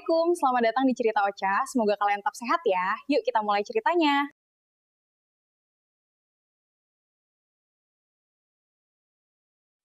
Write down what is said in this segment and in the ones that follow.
Assalamualaikum, selamat datang di Cerita Ocha. Semoga kalian tetap sehat ya. Yuk kita mulai ceritanya.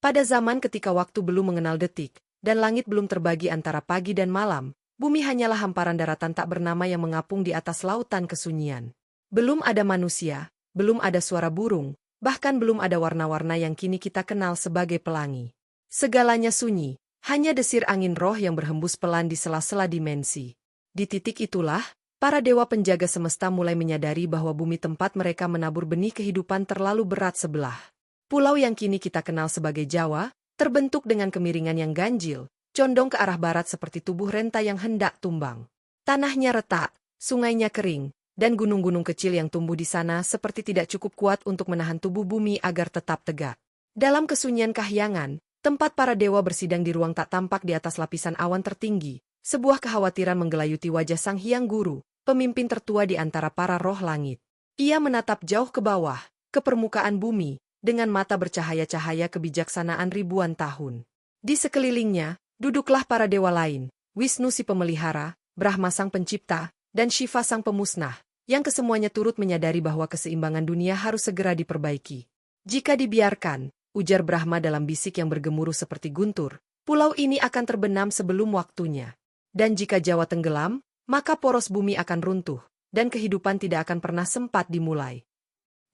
Pada zaman ketika waktu belum mengenal detik, dan langit belum terbagi antara pagi dan malam, bumi hanyalah hamparan daratan tak bernama yang mengapung di atas lautan kesunyian. Belum ada manusia, belum ada suara burung, bahkan belum ada warna-warna yang kini kita kenal sebagai pelangi. Segalanya sunyi, hanya desir angin roh yang berhembus pelan di sela-sela dimensi. Di titik itulah, para dewa penjaga semesta mulai menyadari bahwa bumi tempat mereka menabur benih kehidupan terlalu berat sebelah. Pulau yang kini kita kenal sebagai Jawa, terbentuk dengan kemiringan yang ganjil, condong ke arah barat seperti tubuh renta yang hendak tumbang. Tanahnya retak, sungainya kering, dan gunung-gunung kecil yang tumbuh di sana seperti tidak cukup kuat untuk menahan tubuh bumi agar tetap tegak. Dalam kesunyian kahyangan, tempat para dewa bersidang di ruang tak tampak di atas lapisan awan tertinggi, sebuah kekhawatiran menggelayuti wajah Sang Hyang Guru, pemimpin tertua di antara para roh langit. Ia menatap jauh ke bawah, ke permukaan bumi, dengan mata bercahaya-cahaya kebijaksanaan ribuan tahun. Di sekelilingnya, duduklah para dewa lain, Wisnu si pemelihara, Brahma sang pencipta, dan Shiva sang pemusnah, yang kesemuanya turut menyadari bahwa keseimbangan dunia harus segera diperbaiki. Jika dibiarkan, ujar Brahma dalam bisik yang bergemuruh seperti guntur, pulau ini akan terbenam sebelum waktunya. Dan jika Jawa tenggelam, maka poros bumi akan runtuh, dan kehidupan tidak akan pernah sempat dimulai.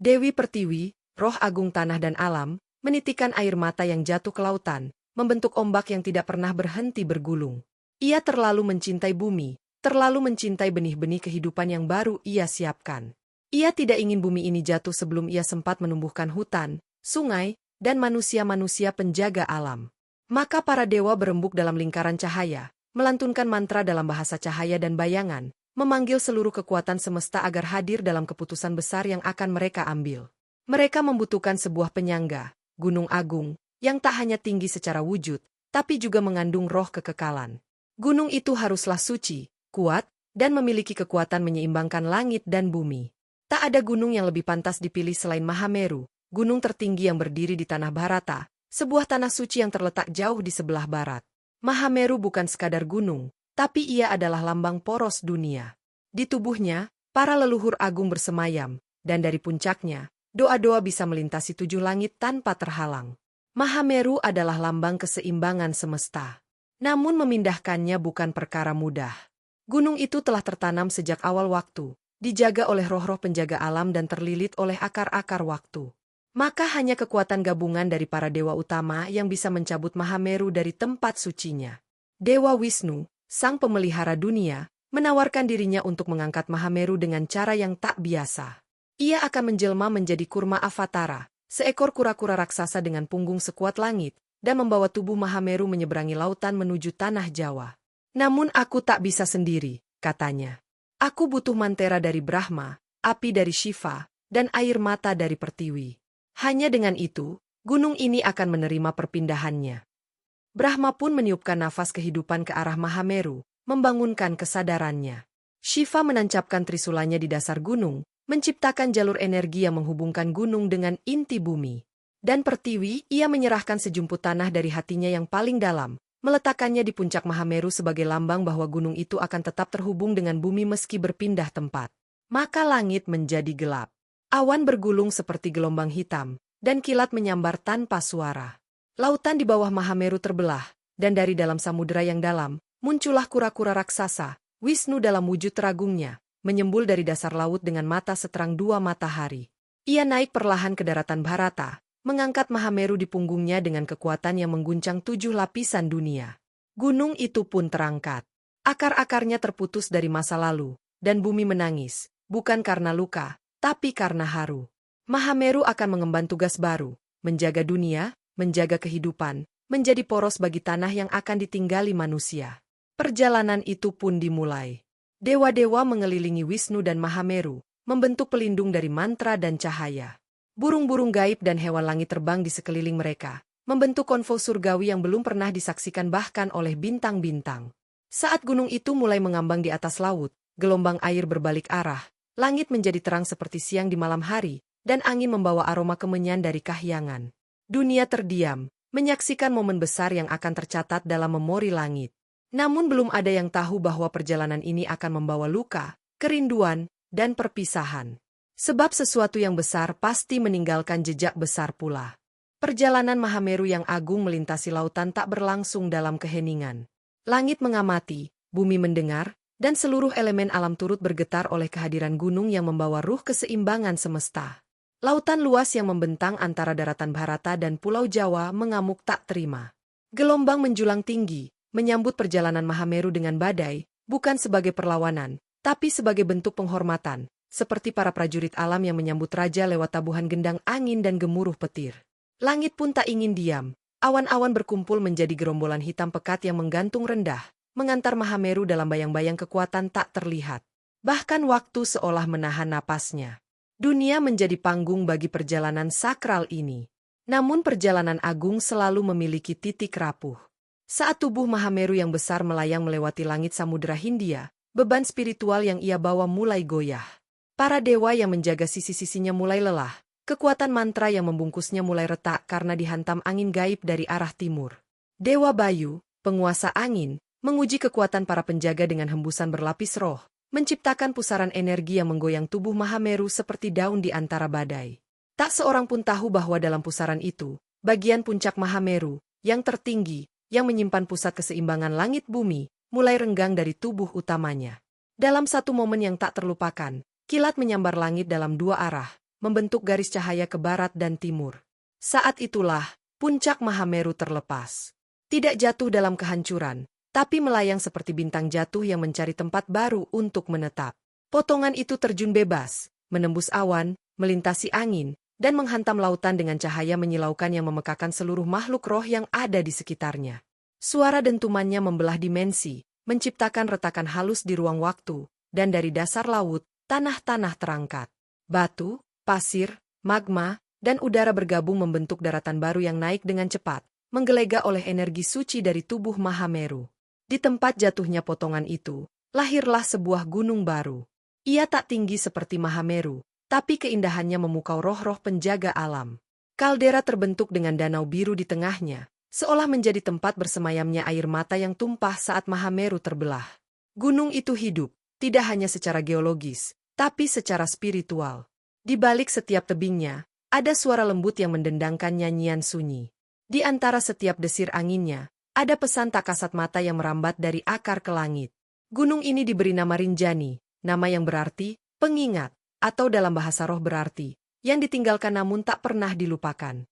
Dewi Pertiwi, roh agung tanah dan alam, menitikan air mata yang jatuh ke lautan, membentuk ombak yang tidak pernah berhenti bergulung. Ia terlalu mencintai bumi, terlalu mencintai benih-benih kehidupan yang baru ia siapkan. Ia tidak ingin bumi ini jatuh sebelum ia sempat menumbuhkan hutan, sungai, dan manusia-manusia penjaga alam. Maka para dewa berembuk dalam lingkaran cahaya, melantunkan mantra dalam bahasa cahaya dan bayangan, memanggil seluruh kekuatan semesta agar hadir dalam keputusan besar yang akan mereka ambil. Mereka membutuhkan sebuah penyangga, gunung agung, yang tak hanya tinggi secara wujud, tapi juga mengandung roh kekekalan. Gunung itu haruslah suci, kuat, dan memiliki kekuatan menyeimbangkan langit dan bumi. Tak ada gunung yang lebih pantas dipilih selain Mahameru, gunung tertinggi yang berdiri di tanah Bharata, sebuah tanah suci yang terletak jauh di sebelah barat. Mahameru bukan sekadar gunung, tapi ia adalah lambang poros dunia. Di tubuhnya, para leluhur agung bersemayam, dan dari puncaknya, doa-doa bisa melintasi 7 langit tanpa terhalang. Mahameru adalah lambang keseimbangan semesta. Namun memindahkannya bukan perkara mudah. Gunung itu telah tertanam sejak awal waktu, dijaga oleh roh-roh penjaga alam dan terlilit oleh akar-akar waktu. Maka hanya kekuatan gabungan dari para dewa utama yang bisa mencabut Mahameru dari tempat sucinya. Dewa Wisnu, sang pemelihara dunia, menawarkan dirinya untuk mengangkat Mahameru dengan cara yang tak biasa. Ia akan menjelma menjadi kurma Avatara, seekor kura-kura raksasa dengan punggung sekuat langit, dan membawa tubuh Mahameru menyeberangi lautan menuju tanah Jawa. Namun aku tak bisa sendiri, katanya. Aku butuh mantera dari Brahma, api dari Shiva, dan air mata dari Pertiwi. Hanya dengan itu, gunung ini akan menerima perpindahannya. Brahma pun meniupkan nafas kehidupan ke arah Mahameru, membangunkan kesadarannya. Shiva menancapkan trisulanya di dasar gunung, menciptakan jalur energi yang menghubungkan gunung dengan inti bumi. Dan Pertiwi, ia menyerahkan sejumput tanah dari hatinya yang paling dalam, meletakkannya di puncak Mahameru sebagai lambang bahwa gunung itu akan tetap terhubung dengan bumi meski berpindah tempat. Maka langit menjadi gelap. Awan bergulung seperti gelombang hitam, dan kilat menyambar tanpa suara. Lautan di bawah Mahameru terbelah, dan dari dalam samudera yang dalam, muncullah kura-kura raksasa, Wisnu dalam wujud teragungnya, menyembul dari dasar laut dengan mata seterang 2 matahari. Ia naik perlahan ke daratan Bharata, mengangkat Mahameru di punggungnya dengan kekuatan yang mengguncang 7 lapisan dunia. Gunung itu pun terangkat. Akar-akarnya terputus dari masa lalu, dan bumi menangis, bukan karena luka, tapi karena haru. Mahameru akan mengemban tugas baru, menjaga dunia, menjaga kehidupan, menjadi poros bagi tanah yang akan ditinggali manusia. Perjalanan itu pun dimulai. Dewa-dewa mengelilingi Wisnu dan Mahameru, membentuk pelindung dari mantra dan cahaya. Burung-burung gaib dan hewan langit terbang di sekeliling mereka, membentuk konvo surgawi yang belum pernah disaksikan bahkan oleh bintang-bintang. Saat gunung itu mulai mengambang di atas laut, gelombang air berbalik arah, langit menjadi terang seperti siang di malam hari, dan angin membawa aroma kemenyan dari kahyangan. Dunia terdiam, menyaksikan momen besar yang akan tercatat dalam memori langit. Namun belum ada yang tahu bahwa perjalanan ini akan membawa luka, kerinduan, dan perpisahan. Sebab sesuatu yang besar pasti meninggalkan jejak besar pula. Perjalanan Mahameru yang agung melintasi lautan tak berlangsung dalam keheningan. Langit mengamati, bumi mendengar, dan seluruh elemen alam turut bergetar oleh kehadiran gunung yang membawa ruh keseimbangan semesta. Lautan luas yang membentang antara daratan Bharata dan Pulau Jawa mengamuk tak terima. Gelombang menjulang tinggi, menyambut perjalanan Mahameru dengan badai, bukan sebagai perlawanan, tapi sebagai bentuk penghormatan, seperti para prajurit alam yang menyambut raja lewat tabuhan gendang angin dan gemuruh petir. Langit pun tak ingin diam, awan-awan berkumpul menjadi gerombolan hitam pekat yang menggantung rendah, mengantar Mahameru dalam bayang-bayang kekuatan tak terlihat. Bahkan waktu seolah menahan napasnya. Dunia menjadi panggung bagi perjalanan sakral ini. Namun perjalanan agung selalu memiliki titik rapuh. Saat tubuh Mahameru yang besar melayang melewati langit Samudra Hindia, beban spiritual yang ia bawa mulai goyah. Para dewa yang menjaga sisi-sisinya mulai lelah. Kekuatan mantra yang membungkusnya mulai retak karena dihantam angin gaib dari arah timur. Dewa Bayu, penguasa angin, menguji kekuatan para penjaga dengan hembusan berlapis roh, menciptakan pusaran energi yang menggoyang tubuh Mahameru seperti daun di antara badai. Tak seorang pun tahu bahwa dalam pusaran itu, bagian puncak Mahameru, yang tertinggi, yang menyimpan pusat keseimbangan langit bumi, mulai renggang dari tubuh utamanya. Dalam satu momen yang tak terlupakan, kilat menyambar langit dalam dua arah, membentuk garis cahaya ke barat dan timur. Saat itulah, puncak Mahameru terlepas. Tidak jatuh dalam kehancuran, tapi melayang seperti bintang jatuh yang mencari tempat baru untuk menetap. Potongan itu terjun bebas, menembus awan, melintasi angin, dan menghantam lautan dengan cahaya menyilaukan yang memekakan seluruh makhluk roh yang ada di sekitarnya. Suara dentumannya membelah dimensi, menciptakan retakan halus di ruang waktu, dan dari dasar laut, tanah-tanah terangkat. Batu, pasir, magma, dan udara bergabung membentuk daratan baru yang naik dengan cepat, menggelega oleh energi suci dari tubuh Mahameru. Di tempat jatuhnya potongan itu, lahirlah sebuah gunung baru. Ia tak tinggi seperti Mahameru, tapi keindahannya memukau roh-roh penjaga alam. Kaldera terbentuk dengan danau biru di tengahnya, seolah menjadi tempat bersemayamnya air mata yang tumpah saat Mahameru terbelah. Gunung itu hidup, tidak hanya secara geologis, tapi secara spiritual. Di balik setiap tebingnya, ada suara lembut yang mendendangkan nyanyian sunyi. Di antara setiap desir anginnya, ada pesan tak kasat mata yang merambat dari akar ke langit. Gunung ini diberi nama Rinjani, nama yang berarti pengingat, atau dalam bahasa roh berarti yang ditinggalkan namun tak pernah dilupakan.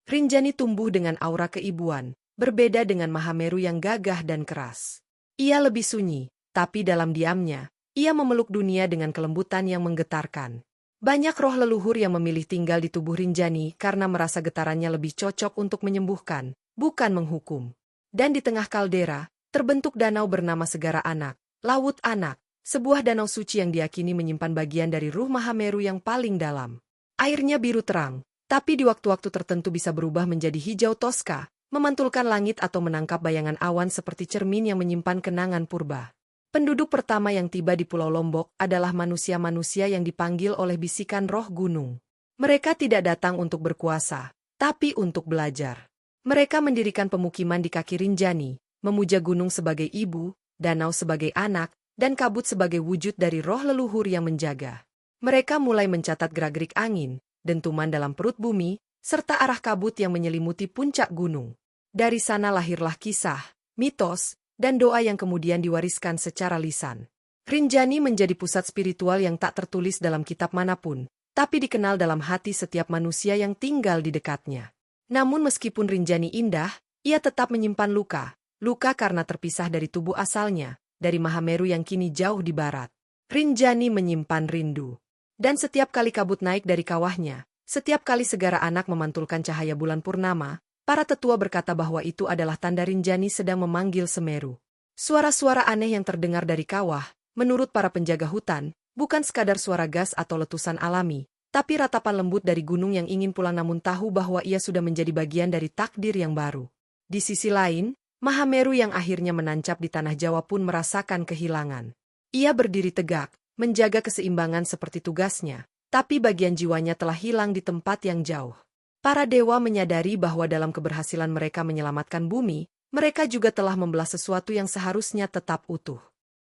Rinjani tumbuh dengan aura keibuan, berbeda dengan Mahameru yang gagah dan keras. Ia lebih sunyi, tapi dalam diamnya, ia memeluk dunia dengan kelembutan yang menggetarkan. Banyak roh leluhur yang memilih tinggal di tubuh Rinjani karena merasa getarannya lebih cocok untuk menyembuhkan, bukan menghukum. Dan di tengah kaldera, terbentuk danau bernama Segara Anak, Laut Anak, sebuah danau suci yang diyakini menyimpan bagian dari ruh Mahameru yang paling dalam. Airnya biru terang, tapi di waktu-waktu tertentu bisa berubah menjadi hijau toska, memantulkan langit atau menangkap bayangan awan seperti cermin yang menyimpan kenangan purba. Penduduk pertama yang tiba di Pulau Lombok adalah manusia-manusia yang dipanggil oleh bisikan roh gunung. Mereka tidak datang untuk berkuasa, tapi untuk belajar. Mereka mendirikan pemukiman di kaki Rinjani, memuja gunung sebagai ibu, danau sebagai anak, dan kabut sebagai wujud dari roh leluhur yang menjaga. Mereka mulai mencatat gerak-gerik angin, dentuman dalam perut bumi, serta arah kabut yang menyelimuti puncak gunung. Dari sana lahirlah kisah, mitos, dan doa yang kemudian diwariskan secara lisan. Rinjani menjadi pusat spiritual yang tak tertulis dalam kitab manapun, tapi dikenal dalam hati setiap manusia yang tinggal di dekatnya. Namun meskipun Rinjani indah, ia tetap menyimpan luka, luka karena terpisah dari tubuh asalnya, dari Mahameru yang kini jauh di barat. Rinjani menyimpan rindu. Dan setiap kali kabut naik dari kawahnya, setiap kali Segara Anak memantulkan cahaya bulan purnama, para tetua berkata bahwa itu adalah tanda Rinjani sedang memanggil Semeru. Suara-suara aneh yang terdengar dari kawah, menurut para penjaga hutan, bukan sekadar suara gas atau letusan alami, tapi ratapan lembut dari gunung yang ingin pulang namun tahu bahwa ia sudah menjadi bagian dari takdir yang baru. Di sisi lain, Mahameru yang akhirnya menancap di tanah Jawa pun merasakan kehilangan. Ia berdiri tegak, menjaga keseimbangan seperti tugasnya, tapi bagian jiwanya telah hilang di tempat yang jauh. Para dewa menyadari bahwa dalam keberhasilan mereka menyelamatkan bumi, mereka juga telah membelah sesuatu yang seharusnya tetap utuh.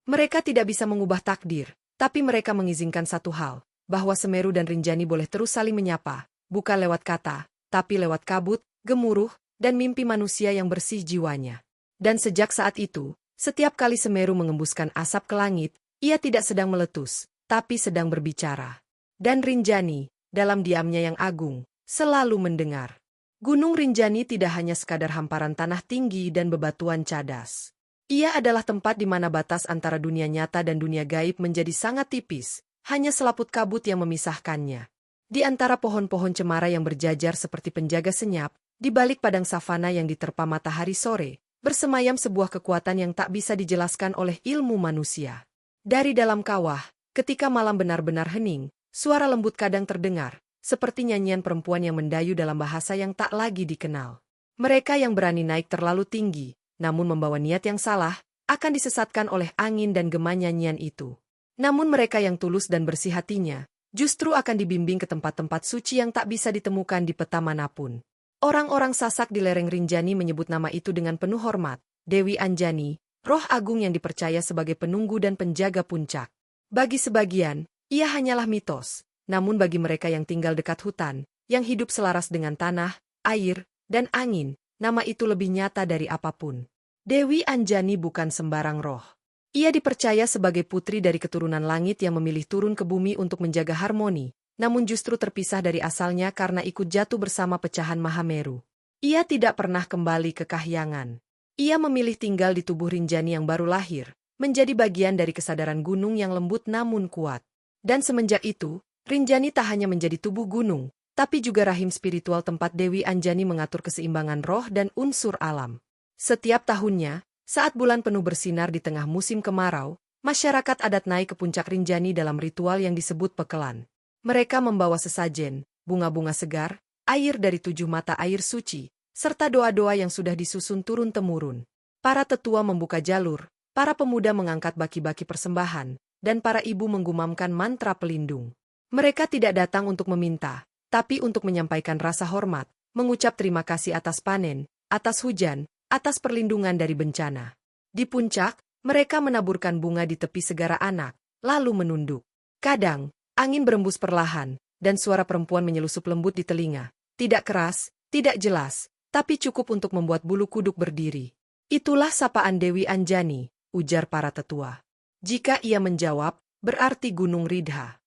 Mereka tidak bisa mengubah takdir, tapi mereka mengizinkan satu hal, bahwa Semeru dan Rinjani boleh terus saling menyapa, bukan lewat kata, tapi lewat kabut, gemuruh, dan mimpi manusia yang bersih jiwanya. Dan sejak saat itu, setiap kali Semeru mengembuskan asap ke langit, ia tidak sedang meletus, tapi sedang berbicara. Dan Rinjani, dalam diamnya yang agung, selalu mendengar. Gunung Rinjani tidak hanya sekadar hamparan tanah tinggi dan bebatuan cadas. Ia adalah tempat di mana batas antara dunia nyata dan dunia gaib menjadi sangat tipis, hanya selaput kabut yang memisahkannya. Di antara pohon-pohon cemara yang berjajar seperti penjaga senyap, di balik padang savana yang diterpa matahari sore, bersemayam sebuah kekuatan yang tak bisa dijelaskan oleh ilmu manusia. Dari dalam kawah, ketika malam benar-benar hening, suara lembut kadang terdengar, seperti nyanyian perempuan yang mendayu dalam bahasa yang tak lagi dikenal. Mereka yang berani naik terlalu tinggi, namun membawa niat yang salah, akan disesatkan oleh angin dan gema nyanyian itu. Namun mereka yang tulus dan bersih hatinya, justru akan dibimbing ke tempat-tempat suci yang tak bisa ditemukan di peta manapun. Orang-orang Sasak di lereng Rinjani menyebut nama itu dengan penuh hormat, Dewi Anjani, roh agung yang dipercaya sebagai penunggu dan penjaga puncak. Bagi sebagian, ia hanyalah mitos. Namun bagi mereka yang tinggal dekat hutan, yang hidup selaras dengan tanah, air, dan angin, nama itu lebih nyata dari apapun. Dewi Anjani bukan sembarang roh. Ia dipercaya sebagai putri dari keturunan langit yang memilih turun ke bumi untuk menjaga harmoni, namun justru terpisah dari asalnya karena ikut jatuh bersama pecahan Mahameru. Ia tidak pernah kembali ke Kahyangan. Ia memilih tinggal di tubuh Rinjani yang baru lahir, menjadi bagian dari kesadaran gunung yang lembut namun kuat. Dan semenjak itu, Rinjani tak hanya menjadi tubuh gunung, tapi juga rahim spiritual tempat Dewi Anjani mengatur keseimbangan roh dan unsur alam. Setiap tahunnya, saat bulan penuh bersinar di tengah musim kemarau, masyarakat adat naik ke puncak Rinjani dalam ritual yang disebut pekelan. Mereka membawa sesajen, bunga-bunga segar, air dari 7 mata air suci, serta doa-doa yang sudah disusun turun-temurun. Para tetua membuka jalur, para pemuda mengangkat baki-baki persembahan, dan para ibu menggumamkan mantra pelindung. Mereka tidak datang untuk meminta, tapi untuk menyampaikan rasa hormat, mengucap terima kasih atas panen, atas hujan, atas perlindungan dari bencana. Di puncak, mereka menaburkan bunga di tepi segara anak, lalu menunduk. Kadang, angin berembus perlahan, dan suara perempuan menyelusup lembut di telinga. Tidak keras, tidak jelas, tapi cukup untuk membuat bulu kuduk berdiri. Itulah sapaan Dewi Anjani, ujar para tetua. Jika ia menjawab, berarti Gunung Ridha.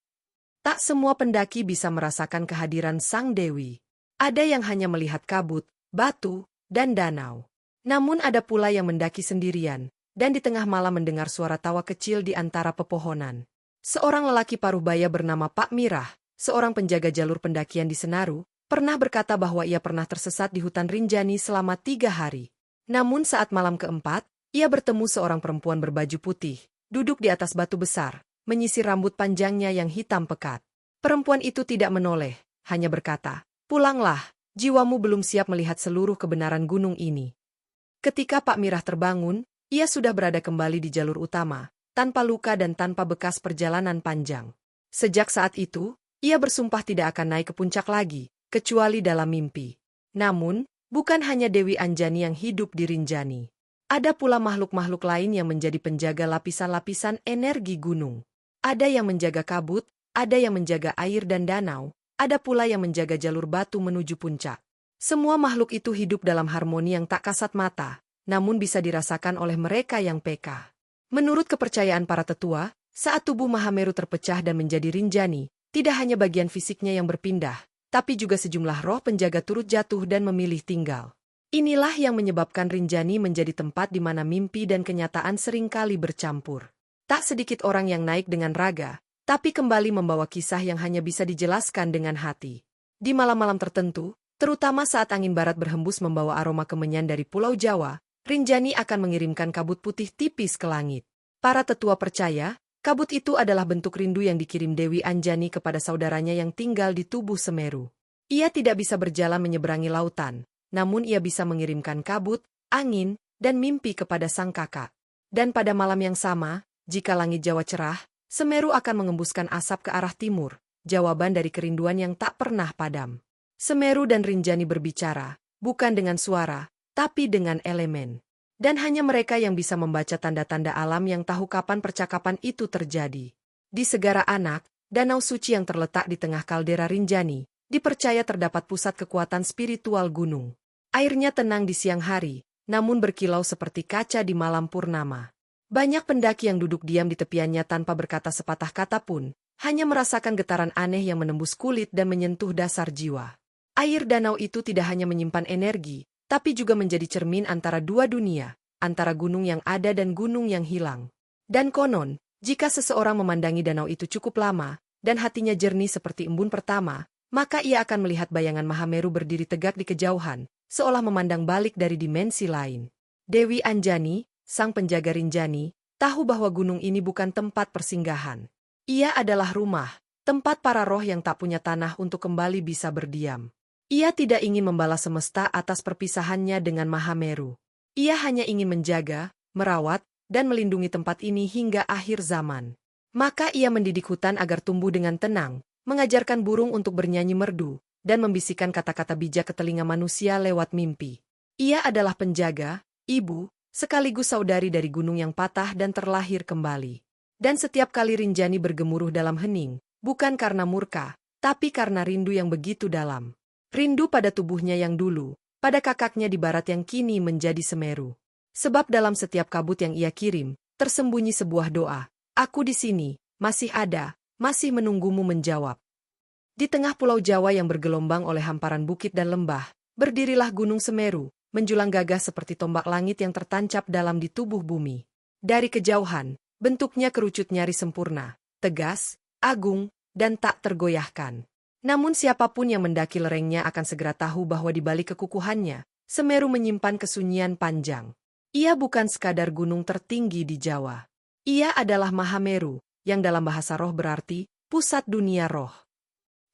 Tak semua pendaki bisa merasakan kehadiran Sang Dewi. Ada yang hanya melihat kabut, batu, dan danau. Namun ada pula yang mendaki sendirian, dan di tengah malam mendengar suara tawa kecil di antara pepohonan. Seorang lelaki paruh-baya bernama Pak Mirah, seorang penjaga jalur pendakian di Senaru, pernah berkata bahwa ia pernah tersesat di hutan Rinjani selama 3 hari. Namun saat malam keempat, ia bertemu seorang perempuan berbaju putih, duduk di atas batu besar, menyisir rambut panjangnya yang hitam pekat. Perempuan itu tidak menoleh, hanya berkata, "Pulanglah, jiwamu belum siap melihat seluruh kebenaran gunung ini." Ketika Pak Mirah terbangun, ia sudah berada kembali di jalur utama, tanpa luka dan tanpa bekas perjalanan panjang. Sejak saat itu, ia bersumpah tidak akan naik ke puncak lagi, kecuali dalam mimpi. Namun, bukan hanya Dewi Anjani yang hidup di Rinjani. Ada pula makhluk-makhluk lain yang menjadi penjaga lapisan-lapisan energi gunung. Ada yang menjaga kabut, ada yang menjaga air dan danau, ada pula yang menjaga jalur batu menuju puncak. Semua makhluk itu hidup dalam harmoni yang tak kasat mata, namun bisa dirasakan oleh mereka yang peka. Menurut kepercayaan para tetua, saat tubuh Mahameru terpecah dan menjadi Rinjani, tidak hanya bagian fisiknya yang berpindah, tapi juga sejumlah roh penjaga turut jatuh dan memilih tinggal. Inilah yang menyebabkan Rinjani menjadi tempat di mana mimpi dan kenyataan seringkali bercampur. Tak sedikit orang yang naik dengan raga, tapi kembali membawa kisah yang hanya bisa dijelaskan dengan hati. Di malam-malam tertentu, terutama saat angin barat berhembus membawa aroma kemenyan dari Pulau Jawa, Rinjani akan mengirimkan kabut putih tipis ke langit. Para tetua percaya, kabut itu adalah bentuk rindu yang dikirim Dewi Anjani kepada saudaranya yang tinggal di tubuh Semeru. Ia tidak bisa berjalan menyeberangi lautan, namun ia bisa mengirimkan kabut, angin, dan mimpi kepada sang kakak. Dan pada malam yang sama, jika langit Jawa cerah, Semeru akan mengembuskan asap ke arah timur, jawaban dari kerinduan yang tak pernah padam. Semeru dan Rinjani berbicara, bukan dengan suara, tapi dengan elemen. Dan hanya mereka yang bisa membaca tanda-tanda alam yang tahu kapan percakapan itu terjadi. Di Segara Anak, danau suci yang terletak di tengah kaldera Rinjani, dipercaya terdapat pusat kekuatan spiritual gunung. Airnya tenang di siang hari, namun berkilau seperti kaca di malam purnama. Banyak pendaki yang duduk diam di tepiannya tanpa berkata sepatah kata pun, hanya merasakan getaran aneh yang menembus kulit dan menyentuh dasar jiwa. Air danau itu tidak hanya menyimpan energi, tapi juga menjadi cermin antara dua dunia, antara gunung yang ada dan gunung yang hilang. Dan konon, jika seseorang memandangi danau itu cukup lama, dan hatinya jernih seperti embun pertama, maka ia akan melihat bayangan Mahameru berdiri tegak di kejauhan, seolah memandang balik dari dimensi lain. Dewi Anjani, sang penjaga Rinjani, tahu bahwa gunung ini bukan tempat persinggahan. Ia adalah rumah, tempat para roh yang tak punya tanah untuk kembali bisa berdiam. Ia tidak ingin membalas semesta atas perpisahannya dengan Mahameru. Ia hanya ingin menjaga, merawat, dan melindungi tempat ini hingga akhir zaman. Maka ia mendidik hutan agar tumbuh dengan tenang, mengajarkan burung untuk bernyanyi merdu, dan membisikkan kata-kata bijak ke telinga manusia lewat mimpi. Ia adalah penjaga, ibu, sekaligus saudari dari gunung yang patah dan terlahir kembali. Dan setiap kali Rinjani bergemuruh dalam hening, bukan karena murka, tapi karena rindu yang begitu dalam. Rindu pada tubuhnya yang dulu, pada kakaknya di barat yang kini menjadi Semeru. Sebab dalam setiap kabut yang ia kirim, tersembunyi sebuah doa. Aku di sini, masih ada, masih menunggumu menjawab. Di tengah pulau Jawa yang bergelombang oleh hamparan bukit dan lembah, berdirilah Gunung Semeru, menjulang gagah seperti tombak langit yang tertancap dalam di tubuh bumi. Dari kejauhan, bentuknya kerucut nyaris sempurna, tegas, agung, dan tak tergoyahkan. Namun siapapun yang mendaki lerengnya akan segera tahu bahwa di balik kekukuhannya, Semeru menyimpan kesunyian panjang. Ia bukan sekadar gunung tertinggi di Jawa. Ia adalah Mahameru, yang dalam bahasa roh berarti pusat dunia roh.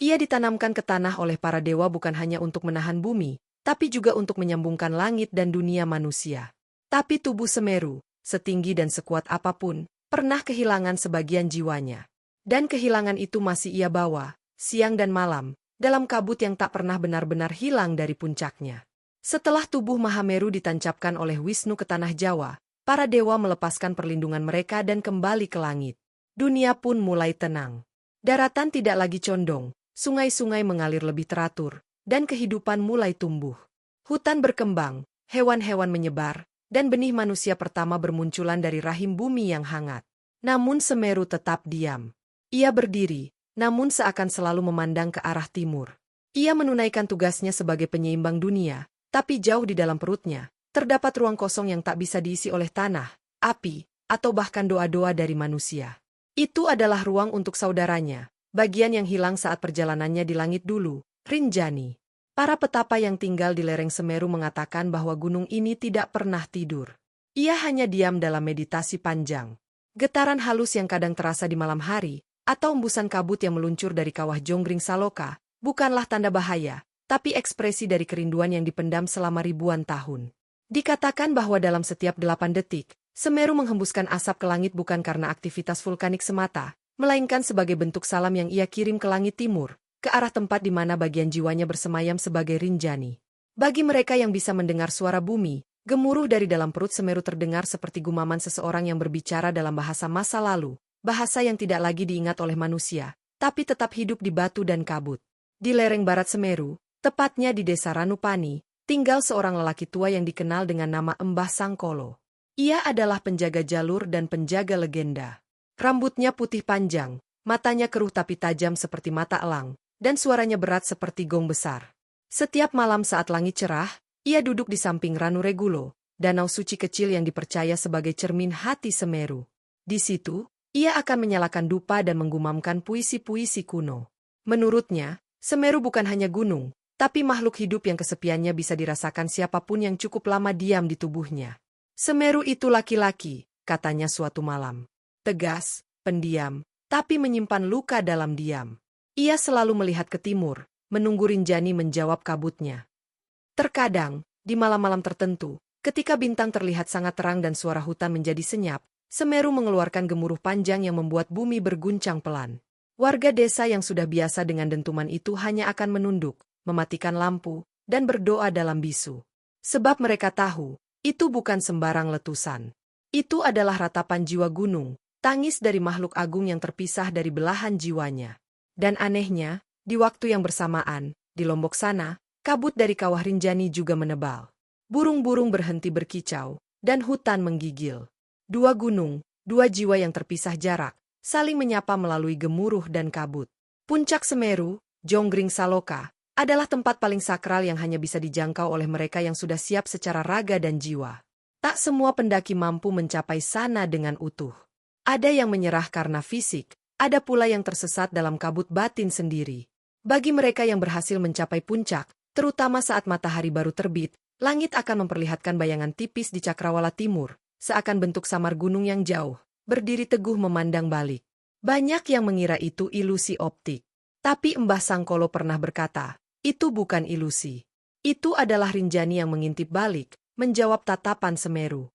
Ia ditanamkan ke tanah oleh para dewa bukan hanya untuk menahan bumi, tapi juga untuk menyambungkan langit dan dunia manusia. Tapi tubuh Semeru, setinggi dan sekuat apapun, pernah kehilangan sebagian jiwanya. Dan kehilangan itu masih ia bawa, siang dan malam, dalam kabut yang tak pernah benar-benar hilang dari puncaknya. Setelah tubuh Mahameru ditancapkan oleh Wisnu ke tanah Jawa, para dewa melepaskan perlindungan mereka dan kembali ke langit. Dunia pun mulai tenang. Daratan tidak lagi condong, sungai-sungai mengalir lebih teratur, dan kehidupan mulai tumbuh. Hutan berkembang, hewan-hewan menyebar, dan benih manusia pertama bermunculan dari rahim bumi yang hangat. Namun Semeru tetap diam. Ia berdiri, namun seakan selalu memandang ke arah timur. Ia menunaikan tugasnya sebagai penyeimbang dunia, tapi jauh di dalam perutnya, terdapat ruang kosong yang tak bisa diisi oleh tanah, api, atau bahkan doa-doa dari manusia. Itu adalah ruang untuk saudaranya, bagian yang hilang saat perjalanannya di langit dulu, Rinjani. Para petapa yang tinggal di lereng Semeru mengatakan bahwa gunung ini tidak pernah tidur. Ia hanya diam dalam meditasi panjang. Getaran halus yang kadang terasa di malam hari, atau embusan kabut yang meluncur dari kawah Jonggring Saloka, bukanlah tanda bahaya, tapi ekspresi dari kerinduan yang dipendam selama ribuan tahun. Dikatakan bahwa dalam setiap 8 detik, Semeru menghembuskan asap ke langit bukan karena aktivitas vulkanik semata, melainkan sebagai bentuk salam yang ia kirim ke langit timur, ke arah tempat di mana bagian jiwanya bersemayam sebagai Rinjani. Bagi mereka yang bisa mendengar suara bumi, gemuruh dari dalam perut Semeru terdengar seperti gumaman seseorang yang berbicara dalam bahasa masa lalu, bahasa yang tidak lagi diingat oleh manusia, tapi tetap hidup di batu dan kabut. Di lereng barat Semeru, tepatnya di desa Ranupani, tinggal seorang lelaki tua yang dikenal dengan nama Embah Sangkolo. Ia adalah penjaga jalur dan penjaga legenda. Rambutnya putih panjang, matanya keruh tapi tajam seperti mata elang, dan suaranya berat seperti gong besar. Setiap malam saat langit cerah, ia duduk di samping Ranu Regulo, danau suci kecil yang dipercaya sebagai cermin hati Semeru. Di situ, ia akan menyalakan dupa dan menggumamkan puisi-puisi kuno. Menurutnya, Semeru bukan hanya gunung, tapi makhluk hidup yang kesepiannya bisa dirasakan siapapun yang cukup lama diam di tubuhnya. Semeru itu laki-laki, katanya suatu malam. Tegas, pendiam, tapi menyimpan luka dalam diam. Ia selalu melihat ke timur, menunggu Rinjani menjawab kabutnya. Terkadang, di malam-malam tertentu, ketika bintang terlihat sangat terang dan suara hutan menjadi senyap, Semeru mengeluarkan gemuruh panjang yang membuat bumi berguncang pelan. Warga desa yang sudah biasa dengan dentuman itu hanya akan menunduk, mematikan lampu, dan berdoa dalam bisu. Sebab mereka tahu, Itu bukan sembarang letusan. Itu adalah ratapan jiwa gunung, tangis dari makhluk agung yang terpisah dari belahan jiwanya. Dan anehnya, di waktu yang bersamaan, di Lombok sana, kabut dari kawah Rinjani juga menebal. Burung-burung berhenti berkicau, dan hutan menggigil. Dua gunung, dua jiwa yang terpisah jarak, saling menyapa melalui gemuruh dan kabut. Puncak Semeru, Jonggring Saloka, adalah tempat paling sakral yang hanya bisa dijangkau oleh mereka yang sudah siap secara raga dan jiwa. Tak semua pendaki mampu mencapai sana dengan utuh. Ada yang menyerah karena fisik, ada pula yang tersesat dalam kabut batin sendiri. Bagi mereka yang berhasil mencapai puncak, terutama saat matahari baru terbit, langit akan memperlihatkan bayangan tipis di cakrawala timur, seakan bentuk samar gunung yang jauh, berdiri teguh memandang balik. Banyak yang mengira itu ilusi optik. Tapi Mbah Sangkolo pernah berkata, itu bukan ilusi. Itu adalah Rinjani yang mengintip balik, menjawab tatapan Semeru.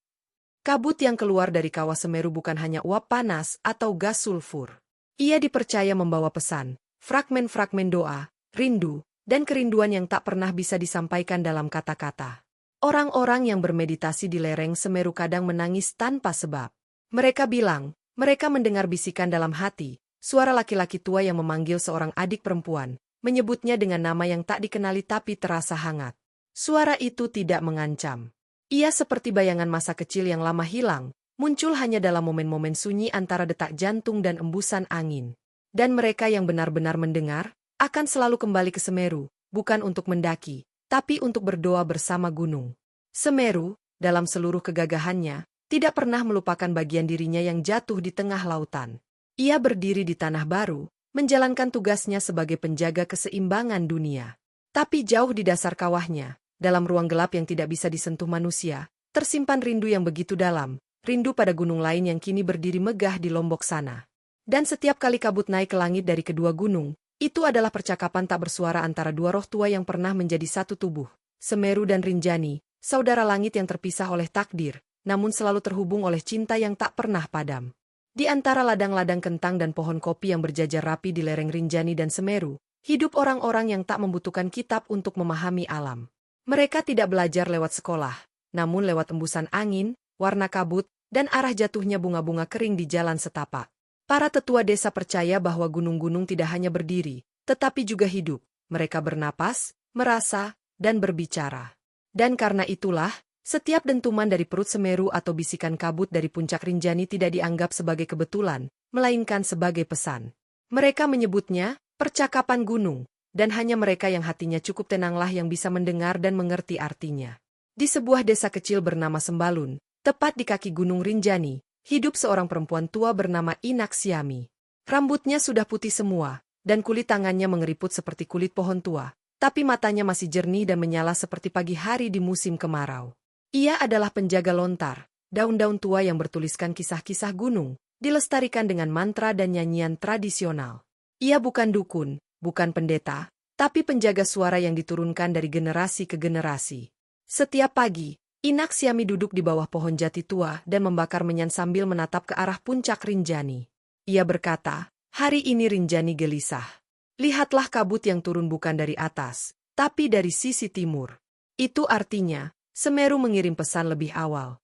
Kabut yang keluar dari kawah Semeru bukan hanya uap panas atau gas sulfur. Ia dipercaya membawa pesan, fragmen-fragmen doa, rindu, dan kerinduan yang tak pernah bisa disampaikan dalam kata-kata. Orang-orang yang bermeditasi di lereng Semeru kadang menangis tanpa sebab. Mereka bilang, mereka mendengar bisikan dalam hati, suara laki-laki tua yang memanggil seorang adik perempuan, menyebutnya dengan nama yang tak dikenali tapi terasa hangat. Suara itu tidak mengancam. Ia seperti bayangan masa kecil yang lama hilang, muncul hanya dalam momen-momen sunyi antara detak jantung dan embusan angin. Dan mereka yang benar-benar mendengar, akan selalu kembali ke Semeru, bukan untuk mendaki, tapi untuk berdoa bersama gunung. Semeru, dalam seluruh kegagahannya, tidak pernah melupakan bagian dirinya yang jatuh di tengah lautan. Ia berdiri di tanah baru, menjalankan tugasnya sebagai penjaga keseimbangan dunia. Tapi jauh di dasar kawahnya, dalam ruang gelap yang tidak bisa disentuh manusia, tersimpan rindu yang begitu dalam, rindu pada gunung lain yang kini berdiri megah di Lombok sana. Dan setiap kali kabut naik ke langit dari kedua gunung, itu adalah percakapan tak bersuara antara dua roh tua yang pernah menjadi satu tubuh, Semeru dan Rinjani, saudara langit yang terpisah oleh takdir, namun selalu terhubung oleh cinta yang tak pernah padam. Di antara ladang-ladang kentang dan pohon kopi yang berjajar rapi di lereng Rinjani dan Semeru, hidup orang-orang yang tak membutuhkan kitab untuk memahami alam. Mereka tidak belajar lewat sekolah, namun lewat embusan angin, warna kabut, dan arah jatuhnya bunga-bunga kering di jalan setapak. Para tetua desa percaya bahwa gunung-gunung tidak hanya berdiri, tetapi juga hidup. Mereka bernapas, merasa, dan berbicara. Dan karena itulah, setiap dentuman dari perut Semeru atau bisikan kabut dari puncak Rinjani tidak dianggap sebagai kebetulan, melainkan sebagai pesan. Mereka menyebutnya percakapan gunung, dan hanya mereka yang hatinya cukup tenanglah yang bisa mendengar dan mengerti artinya. Di sebuah desa kecil bernama Sembalun, tepat di kaki Gunung Rinjani, hidup seorang perempuan tua bernama Inak Siami. Rambutnya sudah putih semua, dan kulit tangannya mengeriput seperti kulit pohon tua, tapi matanya masih jernih dan menyala seperti pagi hari di musim kemarau. Ia adalah penjaga lontar, daun-daun tua yang bertuliskan kisah-kisah gunung, dilestarikan dengan mantra dan nyanyian tradisional. Ia bukan dukun, bukan pendeta, tapi penjaga suara yang diturunkan dari generasi ke generasi. Setiap pagi, Inak Siami duduk di bawah pohon jati tua dan membakar menyan sambil menatap ke arah puncak Rinjani. Ia berkata, hari ini Rinjani gelisah. Lihatlah kabut yang turun bukan dari atas, tapi dari sisi timur. Itu artinya, Semeru mengirim pesan lebih awal.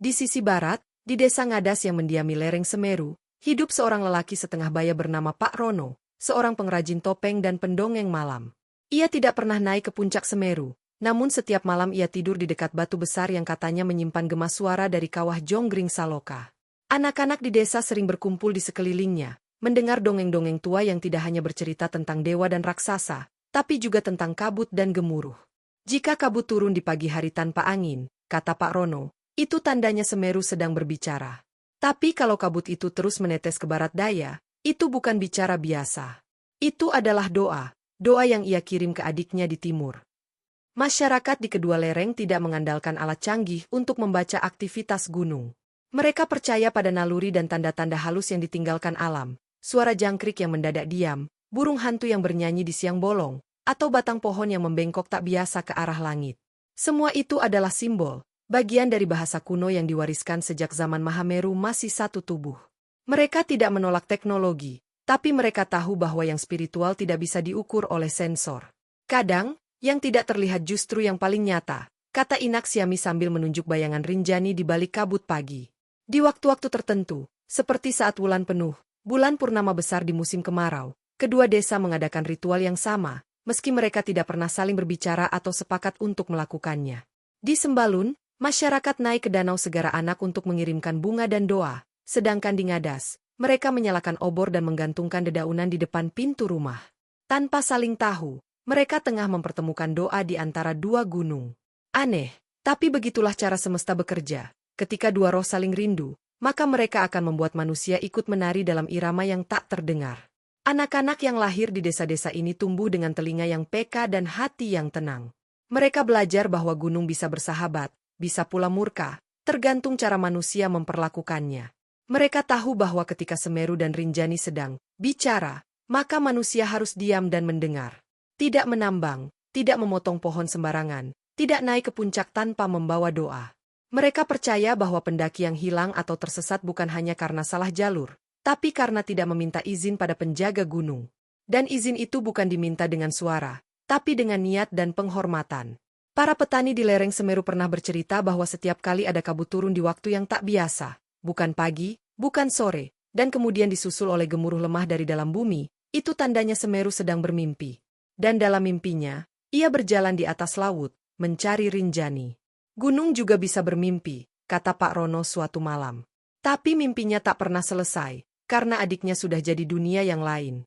Di sisi barat, di desa Ngadas yang mendiami lereng Semeru, hidup seorang lelaki setengah baya bernama Pak Rono, seorang pengrajin topeng dan pendongeng malam. Ia tidak pernah naik ke puncak Semeru, namun setiap malam ia tidur di dekat batu besar yang katanya menyimpan gema suara dari kawah Jonggring Saloka. Anak-anak di desa sering berkumpul di sekelilingnya, mendengar dongeng-dongeng tua yang tidak hanya bercerita tentang dewa dan raksasa, tapi juga tentang kabut dan gemuruh. Jika kabut turun di pagi hari tanpa angin, kata Pak Rono, itu tandanya Semeru sedang berbicara. Tapi kalau kabut itu terus menetes ke barat daya, itu bukan bicara biasa. Itu adalah doa, doa yang ia kirim ke adiknya di timur. Masyarakat di kedua lereng tidak mengandalkan alat canggih untuk membaca aktivitas gunung. Mereka percaya pada naluri dan tanda-tanda halus yang ditinggalkan alam, suara jangkrik yang mendadak diam, burung hantu yang bernyanyi di siang bolong, atau batang pohon yang membengkok tak biasa ke arah langit. Semua itu adalah simbol, bagian dari bahasa kuno yang diwariskan sejak zaman Mahameru masih satu tubuh. Mereka tidak menolak teknologi, tapi mereka tahu bahwa yang spiritual tidak bisa diukur oleh sensor. Kadang, yang tidak terlihat justru yang paling nyata, kata Inak Siami sambil menunjuk bayangan Rinjani di balik kabut pagi. Di waktu-waktu tertentu, seperti saat bulan penuh, bulan purnama besar di musim kemarau, kedua desa mengadakan ritual yang sama, meski mereka tidak pernah saling berbicara atau sepakat untuk melakukannya. Di Sembalun, masyarakat naik ke Danau Segara Anak untuk mengirimkan bunga dan doa, sedangkan di Ngadas, mereka menyalakan obor dan menggantungkan dedaunan di depan pintu rumah. Tanpa saling tahu, mereka tengah mempertemukan doa di antara dua gunung. Aneh, tapi begitulah cara semesta bekerja. Ketika dua roh saling rindu, maka mereka akan membuat manusia ikut menari dalam irama yang tak terdengar. Anak-anak yang lahir di desa-desa ini tumbuh dengan telinga yang peka dan hati yang tenang. Mereka belajar bahwa gunung bisa bersahabat, bisa pula murka, tergantung cara manusia memperlakukannya. Mereka tahu bahwa ketika Semeru dan Rinjani sedang bicara, maka manusia harus diam dan mendengar. Tidak menambang, tidak memotong pohon sembarangan, tidak naik ke puncak tanpa membawa doa. Mereka percaya bahwa pendaki yang hilang atau tersesat bukan hanya karena salah jalur, tapi karena tidak meminta izin pada penjaga gunung. Dan izin itu bukan diminta dengan suara, tapi dengan niat dan penghormatan. Para petani di lereng Semeru pernah bercerita bahwa setiap kali ada kabut turun di waktu yang tak biasa, bukan pagi, bukan sore, dan kemudian disusul oleh gemuruh lemah dari dalam bumi, itu tandanya Semeru sedang bermimpi. Dan dalam mimpinya, ia berjalan di atas laut, mencari Rinjani. Gunung juga bisa bermimpi, kata Pak Rono suatu malam. Tapi mimpinya tak pernah selesai, karena adiknya sudah jadi dunia yang lain.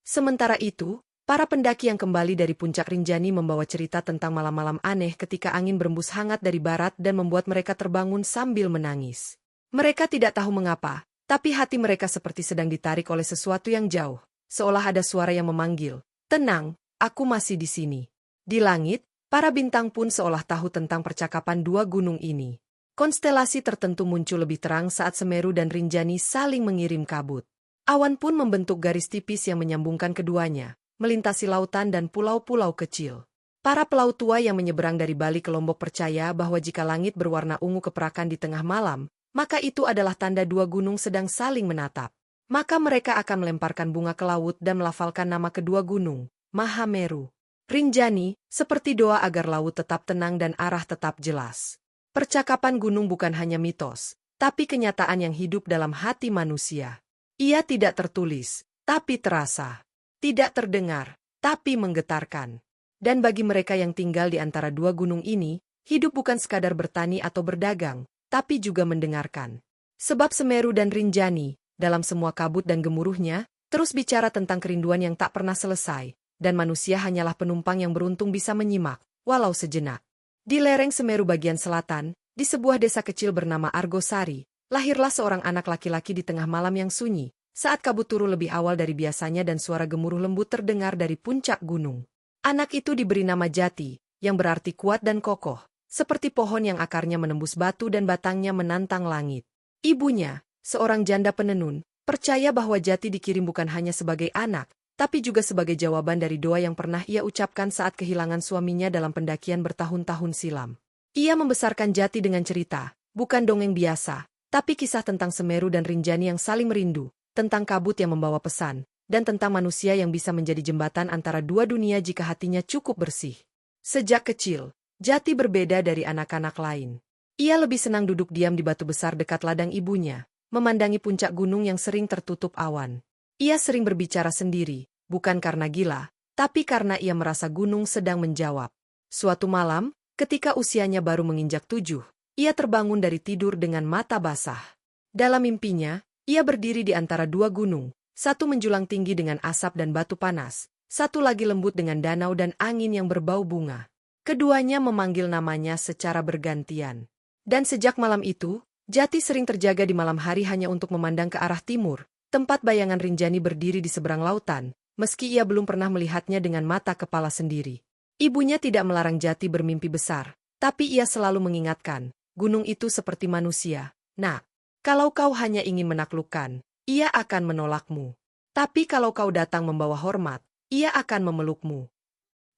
Sementara itu, para pendaki yang kembali dari puncak Rinjani membawa cerita tentang malam-malam aneh ketika angin berembus hangat dari barat dan membuat mereka terbangun sambil menangis. Mereka tidak tahu mengapa, tapi hati mereka seperti sedang ditarik oleh sesuatu yang jauh, seolah ada suara yang memanggil, "Tenang, aku masih di sini." Di langit, para bintang pun seolah tahu tentang percakapan dua gunung ini. Konstelasi tertentu muncul lebih terang saat Semeru dan Rinjani saling mengirim kabut. Awan pun membentuk garis tipis yang menyambungkan keduanya, melintasi lautan dan pulau-pulau kecil. Para pelaut tua yang menyeberang dari Bali ke Lombok percaya bahwa jika langit berwarna ungu keperakan di tengah malam, maka itu adalah tanda dua gunung sedang saling menatap. Maka mereka akan melemparkan bunga ke laut dan melafalkan nama kedua gunung, Mahameru. Rinjani, seperti doa agar laut tetap tenang dan arah tetap jelas. Percakapan gunung bukan hanya mitos, tapi kenyataan yang hidup dalam hati manusia. Ia tidak tertulis, tapi terasa. Tidak terdengar, tapi menggetarkan. Dan bagi mereka yang tinggal di antara dua gunung ini, hidup bukan sekadar bertani atau berdagang, tapi juga mendengarkan. Sebab Semeru dan Rinjani, dalam semua kabut dan gemuruhnya, terus bicara tentang kerinduan yang tak pernah selesai, dan manusia hanyalah penumpang yang beruntung bisa menyimak, walau sejenak. Di lereng Semeru bagian selatan, di sebuah desa kecil bernama Argosari, lahirlah seorang anak laki-laki di tengah malam yang sunyi, saat kabut turun lebih awal dari biasanya dan suara gemuruh lembut terdengar dari puncak gunung. Anak itu diberi nama Jati, yang berarti kuat dan kokoh, seperti pohon yang akarnya menembus batu dan batangnya menantang langit. Ibunya, seorang janda penenun, percaya bahwa Jati dikirim bukan hanya sebagai anak, tapi juga sebagai jawaban dari doa yang pernah ia ucapkan saat kehilangan suaminya dalam pendakian bertahun-tahun silam. Ia membesarkan Jati dengan cerita, bukan dongeng biasa, tapi kisah tentang Semeru dan Rinjani yang saling merindu, tentang kabut yang membawa pesan, dan tentang manusia yang bisa menjadi jembatan antara dua dunia jika hatinya cukup bersih. Sejak kecil, Jati berbeda dari anak-anak lain. Ia lebih senang duduk diam di batu besar dekat ladang ibunya, memandangi puncak gunung yang sering tertutup awan. Ia sering berbicara sendiri, bukan karena gila, tapi karena ia merasa gunung sedang menjawab. Suatu malam, ketika usianya baru menginjak 7, ia terbangun dari tidur dengan mata basah. Dalam mimpinya, ia berdiri di antara dua gunung, satu menjulang tinggi dengan asap dan batu panas, satu lagi lembut dengan danau dan angin yang berbau bunga. Keduanya memanggil namanya secara bergantian. Dan sejak malam itu, Jati sering terjaga di malam hari hanya untuk memandang ke arah timur, tempat bayangan Rinjani berdiri di seberang lautan, meski ia belum pernah melihatnya dengan mata kepala sendiri. Ibunya tidak melarang Jati bermimpi besar, tapi ia selalu mengingatkan, gunung itu seperti manusia. Nak, kalau kau hanya ingin menaklukkan, ia akan menolakmu. Tapi kalau kau datang membawa hormat, ia akan memelukmu.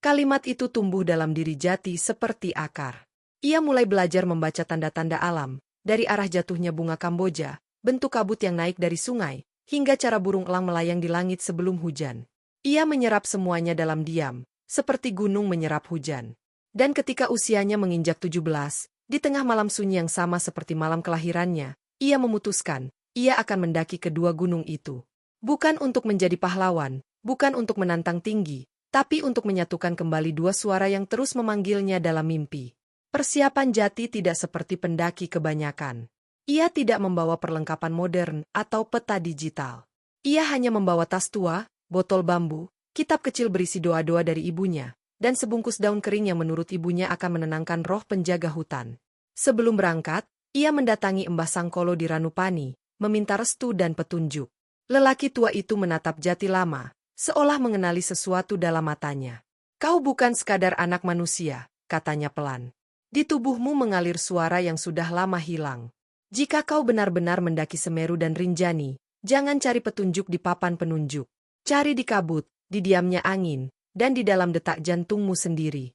Kalimat itu tumbuh dalam diri Jati seperti akar. Ia mulai belajar membaca tanda-tanda alam, dari arah jatuhnya bunga Kamboja, bentuk kabut yang naik dari sungai, hingga cara burung elang melayang di langit sebelum hujan. Ia menyerap semuanya dalam diam, seperti gunung menyerap hujan. Dan ketika usianya menginjak 17, di tengah malam sunyi yang sama seperti malam kelahirannya, ia memutuskan, ia akan mendaki kedua gunung itu. Bukan untuk menjadi pahlawan, bukan untuk menantang tinggi, tapi untuk menyatukan kembali dua suara yang terus memanggilnya dalam mimpi. Persiapan Jati tidak seperti pendaki kebanyakan. Ia tidak membawa perlengkapan modern atau peta digital. Ia hanya membawa tas tua, botol bambu, kitab kecil berisi doa-doa dari ibunya, dan sebungkus daun kering yang menurut ibunya akan menenangkan roh penjaga hutan. Sebelum berangkat, ia mendatangi Mbah Sangkolo di Ranupani, meminta restu dan petunjuk. Lelaki tua itu menatap Jati lama, seolah mengenali sesuatu dalam matanya. "Kau bukan sekadar anak manusia," katanya pelan. "Di tubuhmu mengalir suara yang sudah lama hilang. Jika kau benar-benar mendaki Semeru dan Rinjani, jangan cari petunjuk di papan penunjuk. Cari di kabut, di diamnya angin, dan di dalam detak jantungmu sendiri."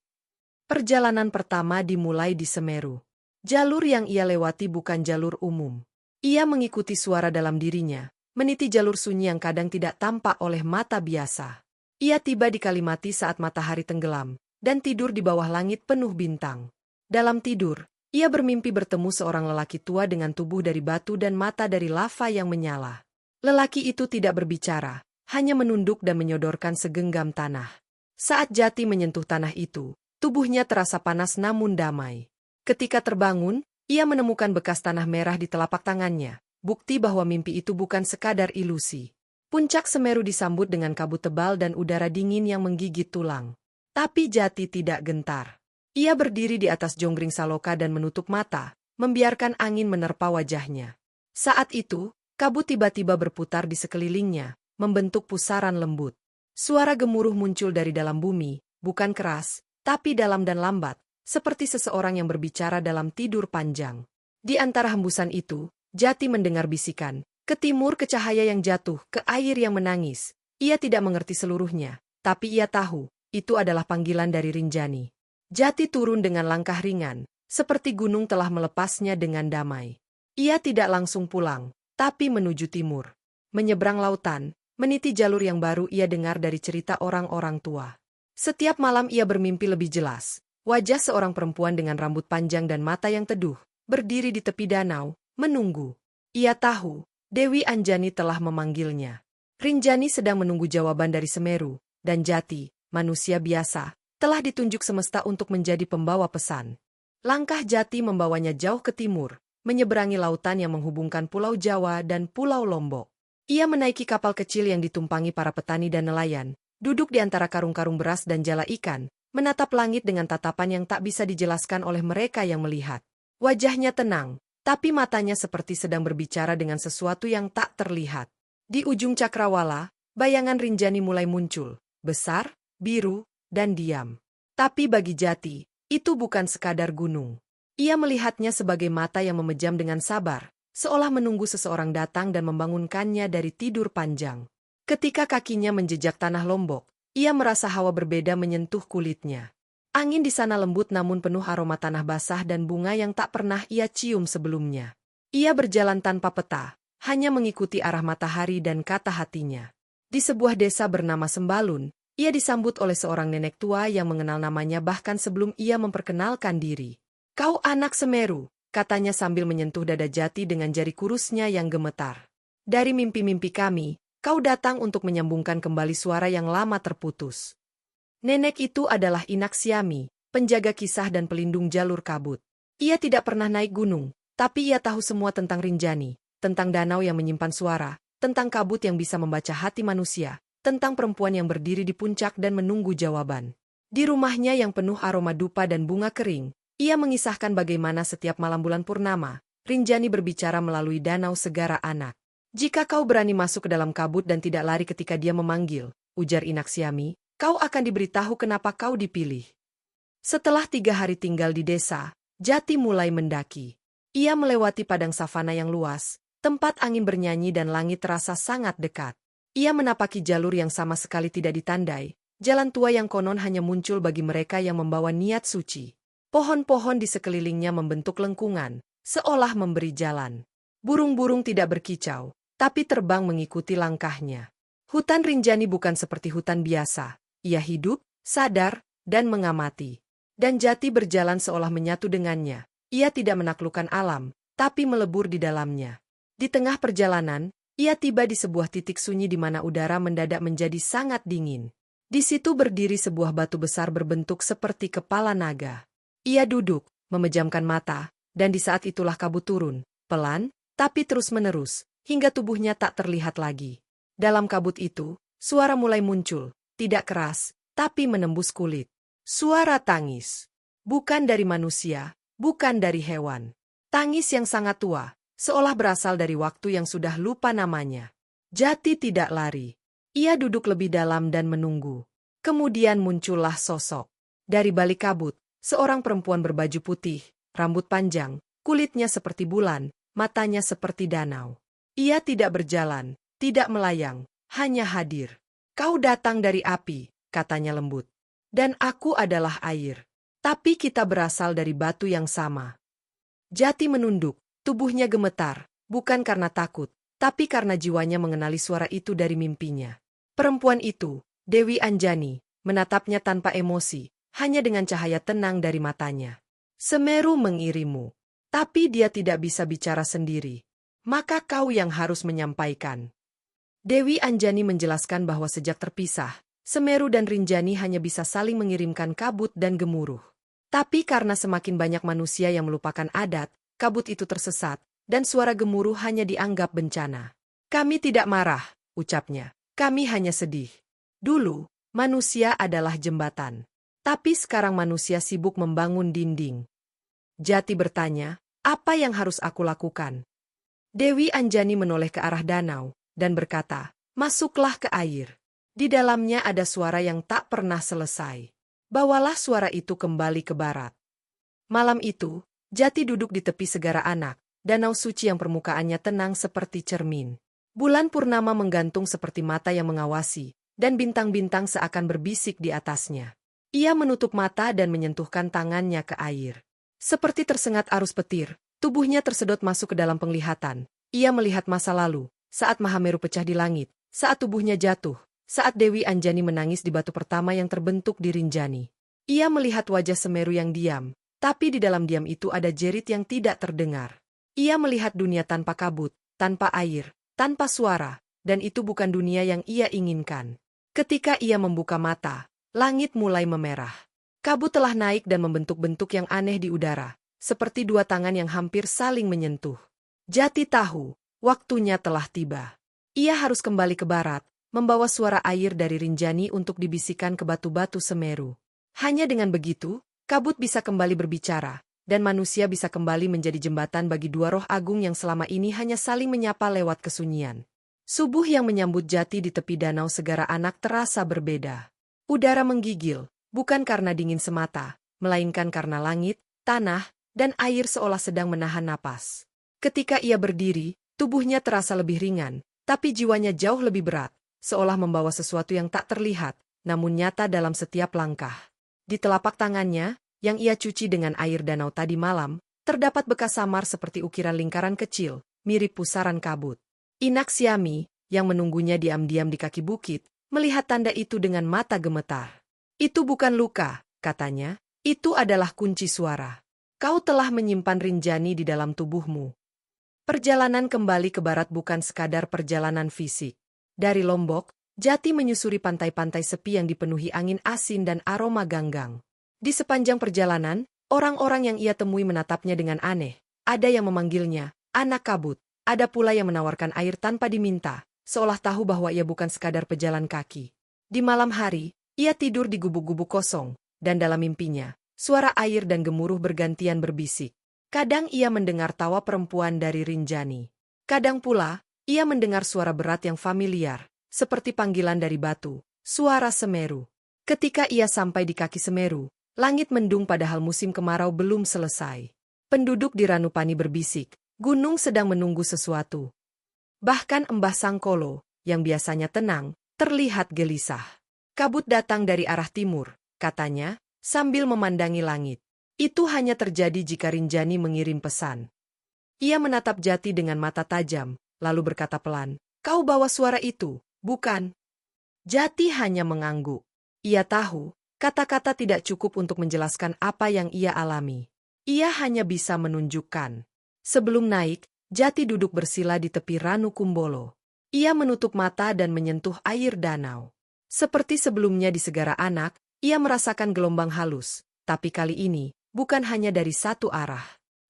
Perjalanan pertama dimulai di Semeru. Jalur yang ia lewati bukan jalur umum. Ia mengikuti suara dalam dirinya, meniti jalur sunyi yang kadang tidak tampak oleh mata biasa. Ia tiba di Kalimati saat matahari tenggelam, dan tidur di bawah langit penuh bintang. Dalam tidur, ia bermimpi bertemu seorang lelaki tua dengan tubuh dari batu dan mata dari lava yang menyala. Lelaki itu tidak berbicara, hanya menunduk dan menyodorkan segenggam tanah. Saat Jati menyentuh tanah itu, tubuhnya terasa panas namun damai. Ketika terbangun, ia menemukan bekas tanah merah di telapak tangannya, bukti bahwa mimpi itu bukan sekadar ilusi. Puncak Semeru disambut dengan kabut tebal dan udara dingin yang menggigit tulang. Tapi Jati tidak gentar. Ia berdiri di atas jonggring saloka dan menutup mata, membiarkan angin menerpa wajahnya. Saat itu, kabut tiba-tiba berputar di sekelilingnya, membentuk pusaran lembut. Suara gemuruh muncul dari dalam bumi, bukan keras, tapi dalam dan lambat, seperti seseorang yang berbicara dalam tidur panjang. Di antara hembusan itu, Jati mendengar bisikan, ke timur ke cahaya yang jatuh, ke air yang menangis. Ia tidak mengerti seluruhnya, tapi ia tahu, itu adalah panggilan dari Rinjani. Jati turun dengan langkah ringan, seperti gunung telah melepasnya dengan damai. Ia tidak langsung pulang, tapi menuju timur. Menyeberang lautan, meniti jalur yang baru ia dengar dari cerita orang-orang tua. Setiap malam ia bermimpi lebih jelas. Wajah seorang perempuan dengan rambut panjang dan mata yang teduh, berdiri di tepi danau, menunggu. Ia tahu, Dewi Anjani telah memanggilnya. Rinjani sedang menunggu jawaban dari Semeru, dan Jati, manusia biasa, telah ditunjuk semesta untuk menjadi pembawa pesan. Langkah Jati membawanya jauh ke timur, menyeberangi lautan yang menghubungkan Pulau Jawa dan Pulau Lombok. Ia menaiki kapal kecil yang ditumpangi para petani dan nelayan, duduk di antara karung-karung beras dan jala ikan, menatap langit dengan tatapan yang tak bisa dijelaskan oleh mereka yang melihat. Wajahnya tenang, tapi matanya seperti sedang berbicara dengan sesuatu yang tak terlihat. Di ujung cakrawala, bayangan Rinjani mulai muncul, besar, biru, dan diam. Tapi bagi Jati, itu bukan sekadar gunung. Ia melihatnya sebagai mata yang memejam dengan sabar, seolah menunggu seseorang datang dan membangunkannya dari tidur panjang. Ketika kakinya menjejak tanah Lombok, ia merasa hawa berbeda menyentuh kulitnya. Angin di sana lembut namun penuh aroma tanah basah dan bunga yang tak pernah ia cium sebelumnya. Ia berjalan tanpa peta, hanya mengikuti arah matahari dan kata hatinya. Di sebuah desa bernama Sembalun, ia disambut oleh seorang nenek tua yang mengenal namanya bahkan sebelum ia memperkenalkan diri. "Kau anak Semeru," katanya sambil menyentuh dada Jati dengan jari kurusnya yang gemetar. "Dari mimpi-mimpi kami, kau datang untuk menyambungkan kembali suara yang lama terputus." Nenek itu adalah Inak Siami, penjaga kisah dan pelindung jalur kabut. Ia tidak pernah naik gunung, tapi ia tahu semua tentang Rinjani, tentang danau yang menyimpan suara, tentang kabut yang bisa membaca hati manusia, tentang perempuan yang berdiri di puncak dan menunggu jawaban. Di rumahnya yang penuh aroma dupa dan bunga kering, ia mengisahkan bagaimana setiap malam bulan purnama, Rinjani berbicara melalui danau segara anak. "Jika kau berani masuk ke dalam kabut dan tidak lari ketika dia memanggil," ujar Inak Siami, "kau akan diberitahu kenapa kau dipilih." Setelah 3 hari tinggal di desa, Jati mulai mendaki. Ia melewati padang savana yang luas, tempat angin bernyanyi dan langit terasa sangat dekat. Ia menapaki jalur yang sama sekali tidak ditandai, jalan tua yang konon hanya muncul bagi mereka yang membawa niat suci. Pohon-pohon di sekelilingnya membentuk lengkungan, seolah memberi jalan. Burung-burung tidak berkicau, tapi terbang mengikuti langkahnya. Hutan Rinjani bukan seperti hutan biasa. Ia hidup, sadar, dan mengamati. Dan Jati berjalan seolah menyatu dengannya. Ia tidak menaklukkan alam, tapi melebur di dalamnya. Di tengah perjalanan, ia tiba di sebuah titik sunyi di mana udara mendadak menjadi sangat dingin. Di situ berdiri sebuah batu besar berbentuk seperti kepala naga. Ia duduk, memejamkan mata, dan di saat itulah kabut turun, pelan, tapi terus-menerus, hingga tubuhnya tak terlihat lagi. Dalam kabut itu, suara mulai muncul, tidak keras, tapi menembus kulit. Suara tangis. Bukan dari manusia, bukan dari hewan. Tangis yang sangat tua, seolah berasal dari waktu yang sudah lupa namanya. Jati tidak lari. Ia duduk lebih dalam dan menunggu. Kemudian muncullah sosok. Dari balik kabut, seorang perempuan berbaju putih, rambut panjang, kulitnya seperti bulan, matanya seperti danau. Ia tidak berjalan, tidak melayang, hanya hadir. Kau datang dari api, katanya lembut. Dan aku adalah air. Tapi kita berasal dari batu yang sama. Jati menunduk, tubuhnya gemetar, bukan karena takut, tapi karena jiwanya mengenali suara itu dari mimpinya. Perempuan itu, Dewi Anjani, menatapnya tanpa emosi, hanya dengan cahaya tenang dari matanya. Semeru mengirimu, tapi dia tidak bisa bicara sendiri. Maka kau yang harus menyampaikan. Dewi Anjani menjelaskan bahwa sejak terpisah, Semeru dan Rinjani hanya bisa saling mengirimkan kabut dan gemuruh. Tapi karena semakin banyak manusia yang melupakan adat, kabut itu tersesat, dan suara gemuruh hanya dianggap bencana. Kami tidak marah, ucapnya. Kami hanya sedih. Dulu, manusia adalah jembatan. Tapi sekarang manusia sibuk membangun dinding. Jati bertanya, apa yang harus aku lakukan? Dewi Anjani menoleh ke arah danau, dan berkata, masuklah ke air. Di dalamnya ada suara yang tak pernah selesai. Bawalah suara itu kembali ke barat. Malam itu, Jati duduk di tepi Segara Anak, danau suci yang permukaannya tenang seperti cermin. Bulan purnama menggantung seperti mata yang mengawasi, dan bintang-bintang seakan berbisik di atasnya. Ia menutup mata dan menyentuhkan tangannya ke air. Seperti tersengat arus petir, tubuhnya tersedot masuk ke dalam penglihatan. Ia melihat masa lalu, saat Mahameru pecah di langit, saat tubuhnya jatuh, saat Dewi Anjani menangis di batu pertama yang terbentuk di Rinjani. Ia melihat wajah Semeru yang diam, tapi di dalam diam itu ada jerit yang tidak terdengar. Ia melihat dunia tanpa kabut, tanpa air, tanpa suara, dan itu bukan dunia yang ia inginkan. Ketika ia membuka mata, langit mulai memerah. Kabut telah naik dan membentuk-bentuk yang aneh di udara, seperti dua tangan yang hampir saling menyentuh. Jati tahu, waktunya telah tiba. Ia harus kembali ke barat, membawa suara air dari Rinjani untuk dibisikkan ke batu-batu Semeru. Hanya dengan begitu, kabut bisa kembali berbicara, dan manusia bisa kembali menjadi jembatan bagi dua roh agung yang selama ini hanya saling menyapa lewat kesunyian. Subuh yang menyambut Jati di tepi danau Segara Anak terasa berbeda. Udara menggigil, bukan karena dingin semata, melainkan karena langit, tanah, dan air seolah sedang menahan napas. Ketika ia berdiri, tubuhnya terasa lebih ringan, tapi jiwanya jauh lebih berat, seolah membawa sesuatu yang tak terlihat, namun nyata dalam setiap langkah. Di telapak tangannya, yang ia cuci dengan air danau tadi malam, terdapat bekas samar seperti ukiran lingkaran kecil, mirip pusaran kabut. Inak Siami, yang menunggunya diam-diam di kaki bukit, melihat tanda itu dengan mata gemetar. Itu bukan luka, katanya, itu adalah kunci suara. Kau telah menyimpan Rinjani di dalam tubuhmu. Perjalanan kembali ke barat bukan sekadar perjalanan fisik. Dari Lombok, Jati menyusuri pantai-pantai sepi yang dipenuhi angin asin dan aroma ganggang. Di sepanjang perjalanan, orang-orang yang ia temui menatapnya dengan aneh. Ada yang memanggilnya, anak kabut. Ada pula yang menawarkan air tanpa diminta, seolah tahu bahwa ia bukan sekadar pejalan kaki. Di malam hari, ia tidur di gubuk-gubuk kosong, dan dalam mimpinya, suara air dan gemuruh bergantian berbisik. Kadang ia mendengar tawa perempuan dari Rinjani. Kadang pula, ia mendengar suara berat yang familiar, seperti panggilan dari batu, suara Semeru. Ketika ia sampai di kaki Semeru, langit mendung padahal musim kemarau belum selesai. Penduduk di Ranupani berbisik, gunung sedang menunggu sesuatu. Bahkan Embah Sangkolo, yang biasanya tenang, terlihat gelisah. Kabut datang dari arah timur, katanya, sambil memandangi langit. Itu hanya terjadi jika Rinjani mengirim pesan. Ia menatap Jati dengan mata tajam, lalu berkata pelan, kau bawa suara itu, bukan? Jati hanya mengangguk. Ia tahu, Kata-kata tidak cukup untuk menjelaskan apa yang ia alami. Ia hanya bisa menunjukkan. Sebelum naik, Jati duduk bersila di tepi Ranu Kumbolo. Ia menutup mata dan menyentuh air danau. Seperti sebelumnya di Segara Anak, ia merasakan gelombang halus, tapi kali ini, bukan hanya dari satu arah.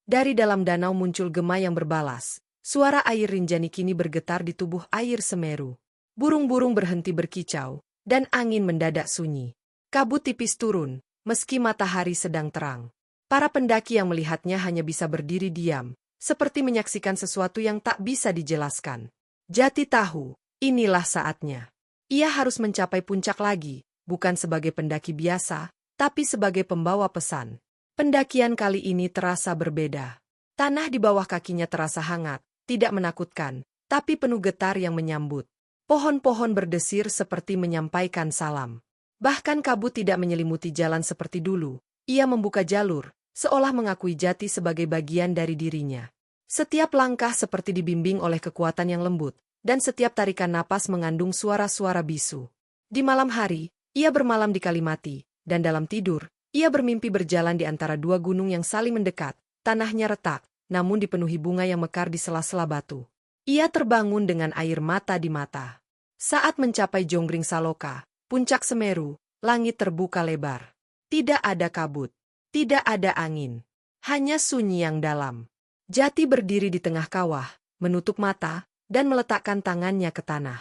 Dari dalam danau muncul gema yang berbalas. Suara air Rinjani kini bergetar di tubuh air Semeru. Burung-burung berhenti berkicau, dan angin mendadak sunyi. Kabut tipis turun, meski matahari sedang terang. Para pendaki yang melihatnya hanya bisa berdiri diam, seperti menyaksikan sesuatu yang tak bisa dijelaskan. Jati tahu, inilah saatnya. Ia harus mencapai puncak lagi, bukan sebagai pendaki biasa, tapi sebagai pembawa pesan. Pendakian kali ini terasa berbeda. Tanah di bawah kakinya terasa hangat, tidak menakutkan, tapi penuh getar yang menyambut. Pohon-pohon berdesir seperti menyampaikan salam. Bahkan kabut tidak menyelimuti jalan seperti dulu. Ia membuka jalur, seolah mengakui Jati sebagai bagian dari dirinya. Setiap langkah seperti dibimbing oleh kekuatan yang lembut, dan setiap tarikan napas mengandung suara-suara bisu. Di malam hari, ia bermalam di Kalimati, dan dalam tidur, ia bermimpi berjalan di antara dua gunung yang saling mendekat. Tanahnya retak, namun dipenuhi bunga yang mekar di sela-sela batu. Ia terbangun dengan air mata di mata. Saat mencapai Jonggring Saloka, puncak Semeru, langit terbuka lebar. Tidak ada kabut. Tidak ada angin. Hanya sunyi yang dalam. Jati berdiri di tengah kawah, menutup mata, dan meletakkan tangannya ke tanah.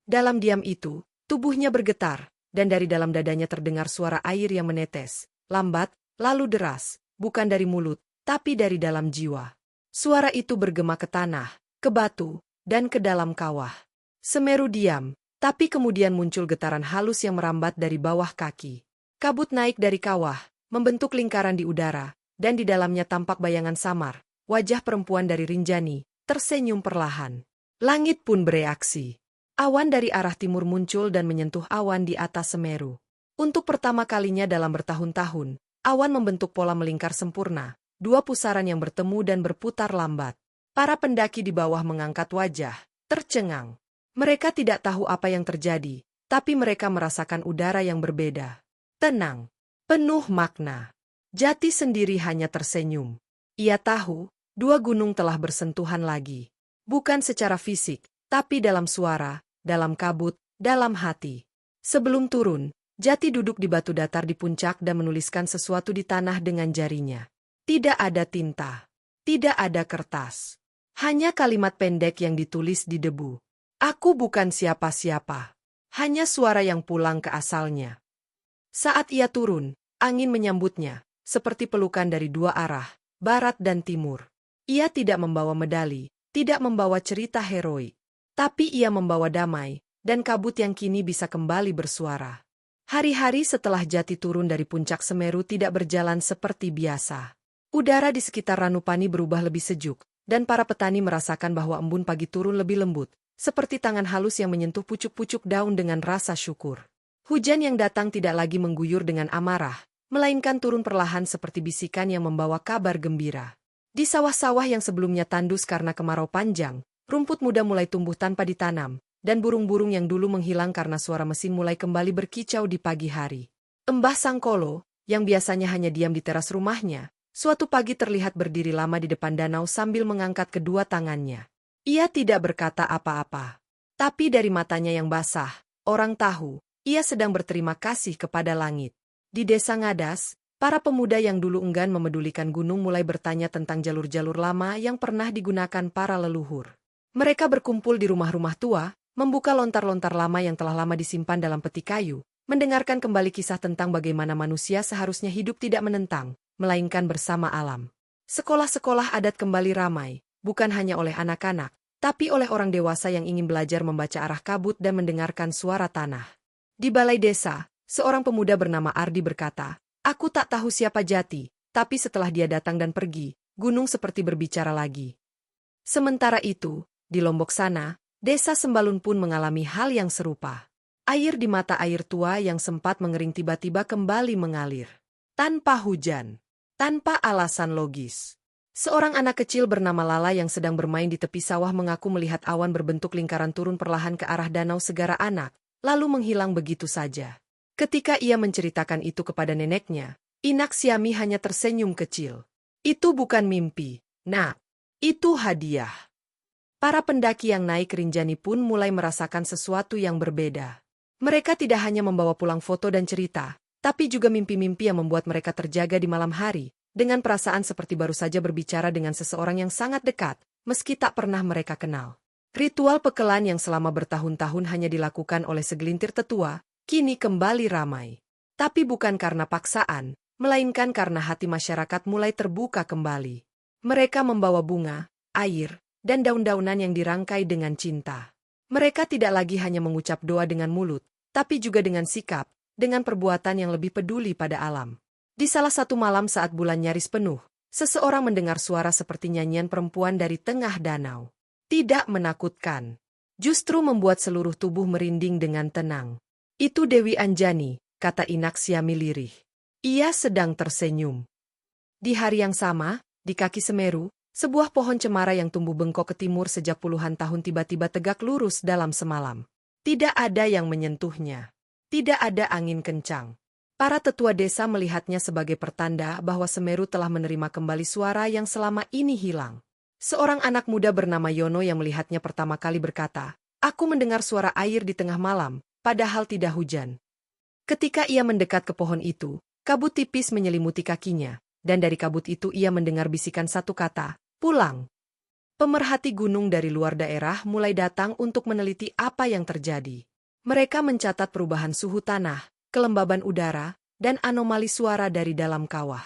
Dalam diam itu, tubuhnya bergetar, dan dari dalam dadanya terdengar suara air yang menetes, lambat, lalu deras, bukan dari mulut, tapi dari dalam jiwa. Suara itu bergema ke tanah, ke batu, dan ke dalam kawah. Semeru diam, tapi kemudian muncul getaran halus yang merambat dari bawah kaki. Kabut naik dari kawah, membentuk lingkaran di udara, dan di dalamnya tampak bayangan samar, wajah perempuan dari Rinjani, tersenyum perlahan. Langit pun bereaksi. Awan dari arah timur muncul dan menyentuh awan di atas Semeru. Untuk pertama kalinya dalam bertahun-tahun, awan membentuk pola melingkar sempurna, dua pusaran yang bertemu dan berputar lambat. Para pendaki di bawah mengangkat wajah, tercengang. Mereka tidak tahu apa yang terjadi, tapi mereka merasakan udara yang berbeda. Tenang. Penuh makna. Jati sendiri hanya tersenyum. Ia tahu, dua gunung telah bersentuhan lagi. Bukan secara fisik, tapi dalam suara, dalam kabut, dalam hati. Sebelum turun, Jati duduk di batu datar di puncak dan menuliskan sesuatu di tanah dengan jarinya. Tidak ada tinta. Tidak ada kertas. Hanya kalimat pendek yang ditulis di debu. Aku bukan siapa-siapa. Hanya suara yang pulang ke asalnya. Saat ia turun, angin menyambutnya, seperti pelukan dari dua arah, barat dan timur. Ia tidak membawa medali, tidak membawa cerita heroik. Tapi ia membawa damai, dan kabut yang kini bisa kembali bersuara. Hari-hari setelah Jati turun dari puncak Semeru tidak berjalan seperti biasa. Udara di sekitar Ranupani berubah lebih sejuk, dan para petani merasakan bahwa embun pagi turun lebih lembut, seperti tangan halus yang menyentuh pucuk-pucuk daun dengan rasa syukur. Hujan yang datang tidak lagi mengguyur dengan amarah, melainkan turun perlahan seperti bisikan yang membawa kabar gembira. Di sawah-sawah yang sebelumnya tandus karena kemarau panjang, rumput muda mulai tumbuh tanpa ditanam, dan burung-burung yang dulu menghilang karena suara mesin mulai kembali berkicau di pagi hari. Mbah Sangkolo, yang biasanya hanya diam di teras rumahnya, suatu pagi terlihat berdiri lama di depan danau sambil mengangkat kedua tangannya. Ia tidak berkata apa-apa. Tapi dari matanya yang basah, orang tahu, ia sedang berterima kasih kepada langit. Di desa Ngadas, para pemuda yang dulu enggan memedulikan gunung mulai bertanya tentang jalur-jalur lama yang pernah digunakan para leluhur. Mereka berkumpul di rumah-rumah tua, membuka lontar-lontar lama yang telah lama disimpan dalam peti kayu, mendengarkan kembali kisah tentang bagaimana manusia seharusnya hidup tidak menentang, melainkan bersama alam. Sekolah-sekolah adat kembali ramai, bukan hanya oleh anak-anak, tapi oleh orang dewasa yang ingin belajar membaca arah kabut dan mendengarkan suara tanah. Di balai desa, seorang pemuda bernama Ardi berkata, "Aku tak tahu siapa Jati, tapi setelah dia datang dan pergi, gunung seperti berbicara lagi." Sementara itu, di Lombok sana, desa Sembalun pun mengalami hal yang serupa. Air di mata air tua yang sempat mengering tiba-tiba kembali mengalir. Tanpa hujan, tanpa alasan logis. Seorang anak kecil bernama Lala yang sedang bermain di tepi sawah mengaku melihat awan berbentuk lingkaran turun perlahan ke arah danau Segara Anak, lalu menghilang begitu saja. Ketika ia menceritakan itu kepada neneknya, Inaksiami hanya tersenyum kecil. Itu bukan mimpi, nak. Itu hadiah. Para pendaki yang naik Rinjani pun mulai merasakan sesuatu yang berbeda. Mereka tidak hanya membawa pulang foto dan cerita, tapi juga mimpi-mimpi yang membuat mereka terjaga di malam hari, dengan perasaan seperti baru saja berbicara dengan seseorang yang sangat dekat, meski tak pernah mereka kenal. Ritual pekelan yang selama bertahun-tahun hanya dilakukan oleh segelintir tetua, kini kembali ramai. Tapi bukan karena paksaan, melainkan karena hati masyarakat mulai terbuka kembali. Mereka membawa bunga, air, dan daun-daunan yang dirangkai dengan cinta. Mereka tidak lagi hanya mengucap doa dengan mulut, tapi juga dengan sikap, dengan perbuatan yang lebih peduli pada alam. Di salah satu malam saat bulan nyaris penuh, seseorang mendengar suara seperti nyanyian perempuan dari tengah danau. Tidak menakutkan, justru membuat seluruh tubuh merinding dengan tenang. Itu Dewi Anjani, kata Inaksiami lirih. Ia sedang tersenyum. Di hari yang sama, di kaki Semeru, sebuah pohon cemara yang tumbuh bengkok ke timur sejak puluhan tahun tiba-tiba tegak lurus dalam semalam. Tidak ada yang menyentuhnya. Tidak ada angin kencang. Para tetua desa melihatnya sebagai pertanda bahwa Semeru telah menerima kembali suara yang selama ini hilang. Seorang anak muda bernama Yono yang melihatnya pertama kali berkata, "Aku mendengar suara air di tengah malam, padahal tidak hujan." Ketika ia mendekat ke pohon itu, kabut tipis menyelimuti kakinya, dan dari kabut itu ia mendengar bisikan satu kata, "Pulang." Pemerhati gunung dari luar daerah mulai datang untuk meneliti apa yang terjadi. Mereka mencatat perubahan suhu tanah, kelembaban udara, dan anomali suara dari dalam kawah.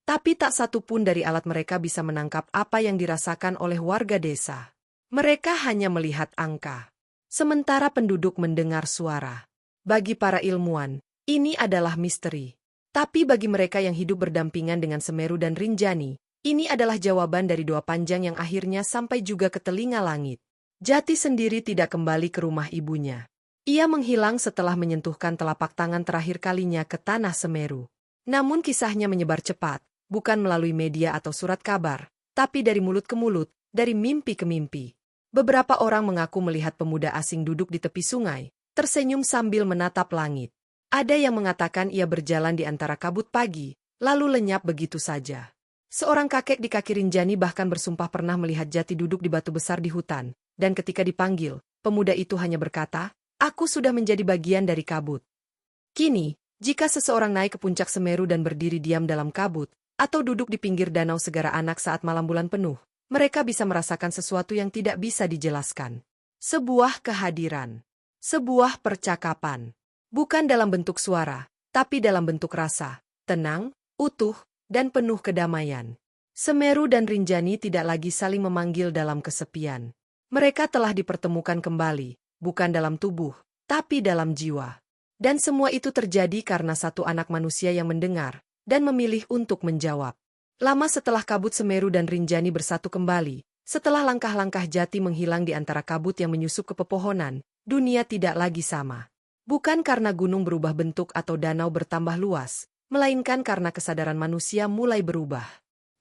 Tapi tak satu pun dari alat mereka bisa menangkap apa yang dirasakan oleh warga desa. Mereka hanya melihat angka. Sementara penduduk mendengar suara. Bagi para ilmuwan, ini adalah misteri. Tapi bagi mereka yang hidup berdampingan dengan Semeru dan Rinjani, ini adalah jawaban dari doa panjang yang akhirnya sampai juga ke telinga langit. Jati sendiri tidak kembali ke rumah ibunya. Ia menghilang setelah menyentuhkan telapak tangan terakhir kalinya ke tanah Semeru. Namun kisahnya menyebar cepat, bukan melalui media atau surat kabar, tapi dari mulut ke mulut, dari mimpi ke mimpi. Beberapa orang mengaku melihat pemuda asing duduk di tepi sungai, tersenyum sambil menatap langit. Ada yang mengatakan ia berjalan di antara kabut pagi, lalu lenyap begitu saja. Seorang kakek di kaki Rinjani bahkan bersumpah pernah melihat Jati duduk di batu besar di hutan, dan ketika dipanggil, pemuda itu hanya berkata, "Aku sudah menjadi bagian dari kabut." Kini, jika seseorang naik ke puncak Semeru dan berdiri diam dalam kabut, atau duduk di pinggir danau Segara Anak saat malam bulan penuh, mereka bisa merasakan sesuatu yang tidak bisa dijelaskan. Sebuah kehadiran. Sebuah percakapan. Bukan dalam bentuk suara, tapi dalam bentuk rasa, tenang, utuh, dan penuh kedamaian. Semeru dan Rinjani tidak lagi saling memanggil dalam kesepian. Mereka telah dipertemukan kembali, bukan dalam tubuh, tapi dalam jiwa. Dan semua itu terjadi karena satu anak manusia yang mendengar, dan memilih untuk menjawab. Lama setelah kabut Semeru dan Rinjani bersatu kembali, setelah langkah-langkah Jati menghilang di antara kabut yang menyusup ke pepohonan, dunia tidak lagi sama. Bukan karena gunung berubah bentuk atau danau bertambah luas, melainkan karena kesadaran manusia mulai berubah.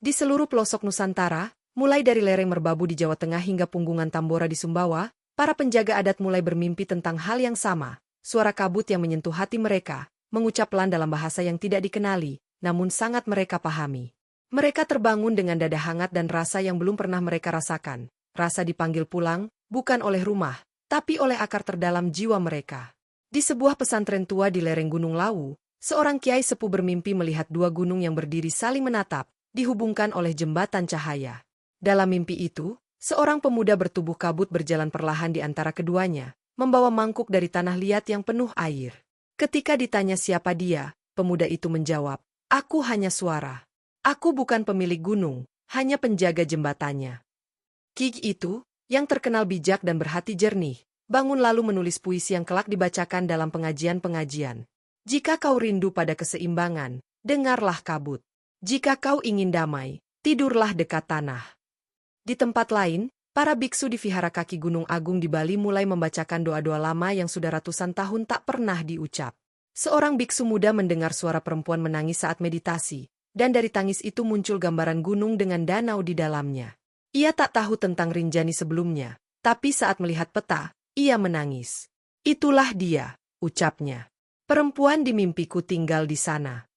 Di seluruh pelosok Nusantara, mulai dari lereng Merbabu di Jawa Tengah hingga punggungan Tambora di Sumbawa, para penjaga adat mulai bermimpi tentang hal yang sama, suara kabut yang menyentuh hati mereka, mengucap pelan dalam bahasa yang tidak dikenali, namun sangat mereka pahami. Mereka terbangun dengan dada hangat dan rasa yang belum pernah mereka rasakan, rasa dipanggil pulang, bukan oleh rumah, tapi oleh akar terdalam jiwa mereka. Di sebuah pesantren tua di lereng Gunung Lawu, seorang kiai sepuh bermimpi melihat dua gunung yang berdiri saling menatap, dihubungkan oleh jembatan cahaya. Dalam mimpi itu, seorang pemuda bertubuh kabut berjalan perlahan di antara keduanya, membawa mangkuk dari tanah liat yang penuh air. Ketika ditanya siapa dia, pemuda itu menjawab, "Aku hanya suara. Aku bukan pemilik gunung, hanya penjaga jembatannya." Ki itu, yang terkenal bijak dan berhati jernih, bangun lalu menulis puisi yang kelak dibacakan dalam pengajian-pengajian. "Jika kau rindu pada keseimbangan, dengarlah kabut. Jika kau ingin damai, tidurlah dekat tanah." Di tempat lain, para biksu di Vihara Kaki Gunung Agung di Bali mulai membacakan doa-doa lama yang sudah ratusan tahun tak pernah diucap. Seorang biksu muda mendengar suara perempuan menangis saat meditasi, dan dari tangis itu muncul gambaran gunung dengan danau di dalamnya. Ia tak tahu tentang Rinjani sebelumnya, tapi saat melihat peta, ia menangis. "Itulah dia," ucapnya. Perempuan di mimpiku tinggal di sana.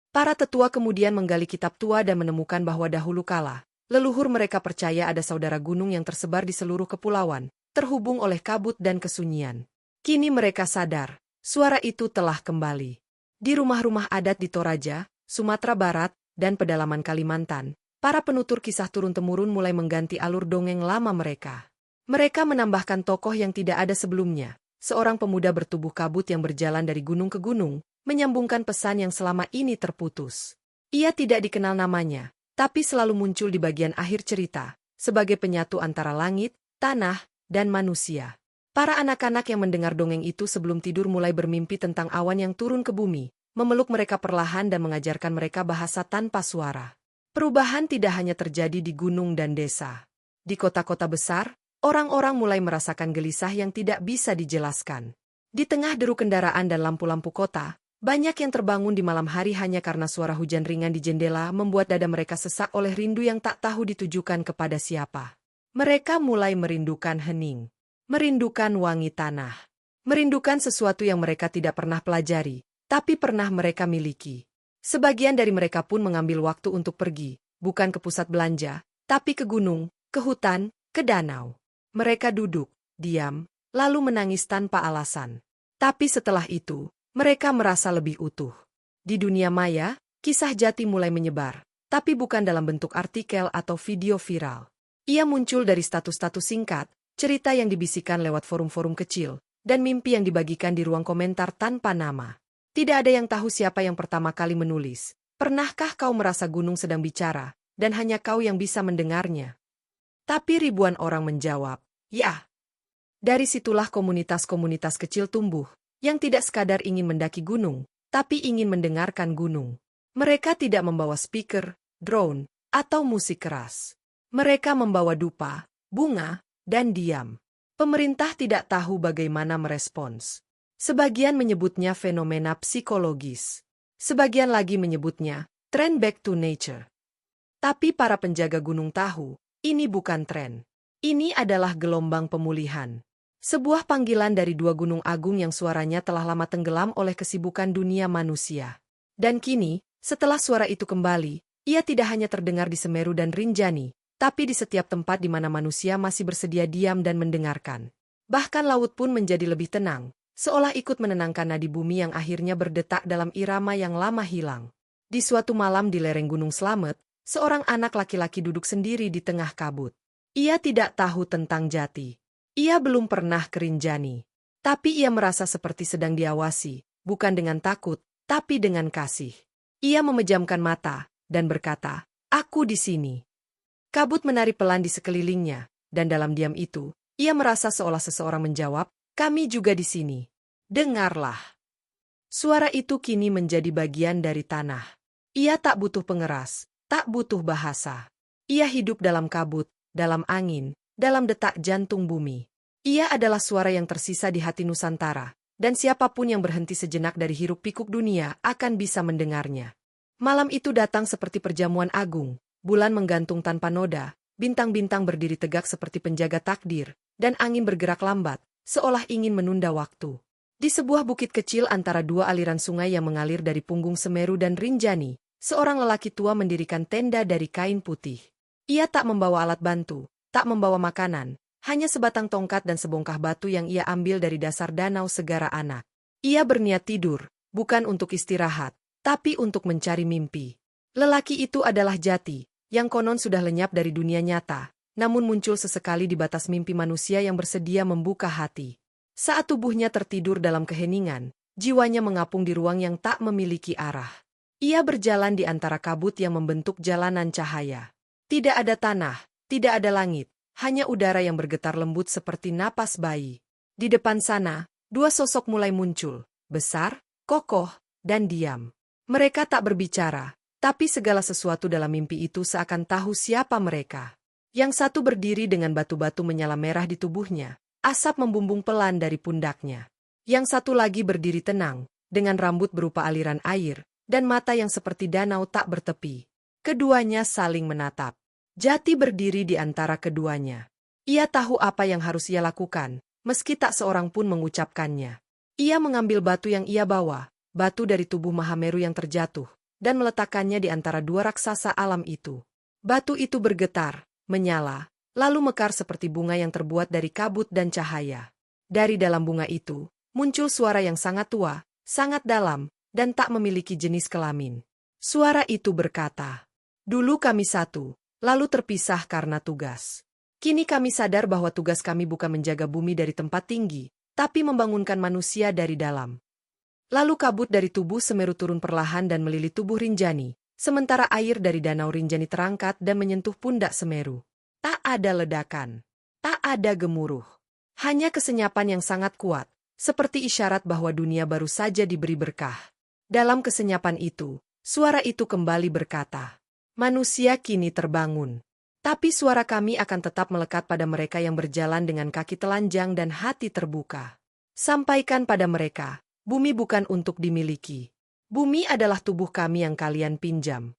Para tetua kemudian menggali kitab tua dan menemukan bahwa dahulu kala, leluhur mereka percaya ada saudara gunung yang tersebar di seluruh kepulauan, terhubung oleh kabut dan kesunyian. Kini mereka sadar, suara itu telah kembali. Di rumah-rumah adat di Toraja, Sumatera Barat, dan pedalaman Kalimantan, para penutur kisah turun-temurun mulai mengganti alur dongeng lama mereka. Mereka menambahkan tokoh yang tidak ada sebelumnya, seorang pemuda bertubuh kabut yang berjalan dari gunung ke gunung, menyambungkan pesan yang selama ini terputus. Ia tidak dikenal namanya, tapi selalu muncul di bagian akhir cerita, sebagai penyatu antara langit, tanah, dan manusia. Para anak-anak yang mendengar dongeng itu sebelum tidur mulai bermimpi tentang awan yang turun ke bumi, memeluk mereka perlahan dan mengajarkan mereka bahasa tanpa suara. Perubahan tidak hanya terjadi di gunung dan desa. Di kota-kota besar, orang-orang mulai merasakan gelisah yang tidak bisa dijelaskan. Di tengah deru kendaraan dan lampu-lampu kota, banyak yang terbangun di malam hari hanya karena suara hujan ringan di jendela membuat dada mereka sesak oleh rindu yang tak tahu ditujukan kepada siapa. Mereka mulai merindukan hening, merindukan wangi tanah, merindukan sesuatu yang mereka tidak pernah pelajari, tapi pernah mereka miliki. Sebagian dari mereka pun mengambil waktu untuk pergi, bukan ke pusat belanja, tapi ke gunung, ke hutan, ke danau. Mereka duduk, diam, lalu menangis tanpa alasan. Tapi setelah itu, mereka merasa lebih utuh. Di dunia maya, kisah jati mulai menyebar, tapi bukan dalam bentuk artikel atau video viral. Ia muncul dari status-status singkat, cerita yang dibisikkan lewat forum-forum kecil, dan mimpi yang dibagikan di ruang komentar tanpa nama. Tidak ada yang tahu siapa yang pertama kali menulis. Pernahkah kau merasa gunung sedang bicara, dan hanya kau yang bisa mendengarnya? Tapi ribuan orang menjawab, ya. Dari situlah komunitas-komunitas kecil tumbuh, yang tidak sekadar ingin mendaki gunung, tapi ingin mendengarkan gunung. Mereka tidak membawa speaker, drone, atau musik keras. Mereka membawa dupa, bunga, dan diam. Pemerintah tidak tahu bagaimana merespons. Sebagian menyebutnya fenomena psikologis. Sebagian lagi menyebutnya tren back to nature. Tapi para penjaga gunung tahu, ini bukan tren. Ini adalah gelombang pemulihan. Sebuah panggilan dari dua gunung agung yang suaranya telah lama tenggelam oleh kesibukan dunia manusia. Dan kini, setelah suara itu kembali, ia tidak hanya terdengar di Semeru dan Rinjani, tapi di setiap tempat di mana manusia masih bersedia diam dan mendengarkan. Bahkan laut pun menjadi lebih tenang, seolah ikut menenangkan nadi bumi yang akhirnya berdetak dalam irama yang lama hilang. Di suatu malam di lereng Gunung Slamet, seorang anak laki-laki duduk sendiri di tengah kabut. Ia tidak tahu tentang jati. Ia belum pernah ke Rinjani. Tapi ia merasa seperti sedang diawasi, bukan dengan takut, tapi dengan kasih. Ia memejamkan mata, dan berkata, "Aku di sini." Kabut menari pelan di sekelilingnya, dan dalam diam itu, ia merasa seolah seseorang menjawab, "Kami juga di sini. Dengarlah." Suara itu kini menjadi bagian dari tanah. Ia tak butuh pengeras, tak butuh bahasa. Ia hidup dalam kabut, dalam angin, dalam detak jantung bumi. Ia adalah suara yang tersisa di hati Nusantara, dan siapapun yang berhenti sejenak dari hiruk-pikuk dunia akan bisa mendengarnya. Malam itu datang seperti perjamuan agung, bulan menggantung tanpa noda, bintang-bintang berdiri tegak seperti penjaga takdir, dan angin bergerak lambat, seolah ingin menunda waktu. Di sebuah bukit kecil antara dua aliran sungai yang mengalir dari punggung Semeru dan Rinjani, seorang lelaki tua mendirikan tenda dari kain putih. Ia tak membawa alat bantu, tak membawa makanan, hanya sebatang tongkat dan sebongkah batu yang ia ambil dari dasar danau Segara Anak. Ia berniat tidur, bukan untuk istirahat, tapi untuk mencari mimpi. Lelaki itu adalah Jati, yang konon sudah lenyap dari dunia nyata, namun muncul sesekali di batas mimpi manusia yang bersedia membuka hati. Saat tubuhnya tertidur dalam keheningan, jiwanya mengapung di ruang yang tak memiliki arah. Ia berjalan di antara kabut yang membentuk jalanan cahaya. Tidak ada tanah, tidak ada langit, hanya udara yang bergetar lembut seperti napas bayi. Di depan sana, dua sosok mulai muncul, besar, kokoh, dan diam. Mereka tak berbicara, tapi segala sesuatu dalam mimpi itu seakan tahu siapa mereka. Yang satu berdiri dengan batu-batu menyala merah di tubuhnya, asap membumbung pelan dari pundaknya. Yang satu lagi berdiri tenang, dengan rambut berupa aliran air, dan mata yang seperti danau tak bertepi. Keduanya saling menatap. Jati berdiri di antara keduanya. Ia tahu apa yang harus ia lakukan, meski tak seorang pun mengucapkannya. Ia mengambil batu yang ia bawa, batu dari tubuh Mahameru yang terjatuh, dan meletakkannya di antara dua raksasa alam itu. Batu itu bergetar, menyala, lalu mekar seperti bunga yang terbuat dari kabut dan cahaya. Dari dalam bunga itu, muncul suara yang sangat tua, sangat dalam, dan tak memiliki jenis kelamin. Suara itu berkata, "Dulu kami satu, lalu terpisah karena tugas. Kini kami sadar bahwa tugas kami bukan menjaga bumi dari tempat tinggi, tapi membangunkan manusia dari dalam." Lalu kabut dari tubuh Semeru turun perlahan dan melilit tubuh Rinjani, sementara air dari danau Rinjani terangkat dan menyentuh pundak Semeru. Tak ada ledakan, tak ada gemuruh, hanya kesenyapan yang sangat kuat, seperti isyarat bahwa dunia baru saja diberi berkah. Dalam kesenyapan itu, suara itu kembali berkata, "Manusia kini terbangun. Tapi suara kami akan tetap melekat pada mereka yang berjalan dengan kaki telanjang dan hati terbuka. Sampaikan pada mereka, bumi bukan untuk dimiliki. Bumi adalah tubuh kami yang kalian pinjam."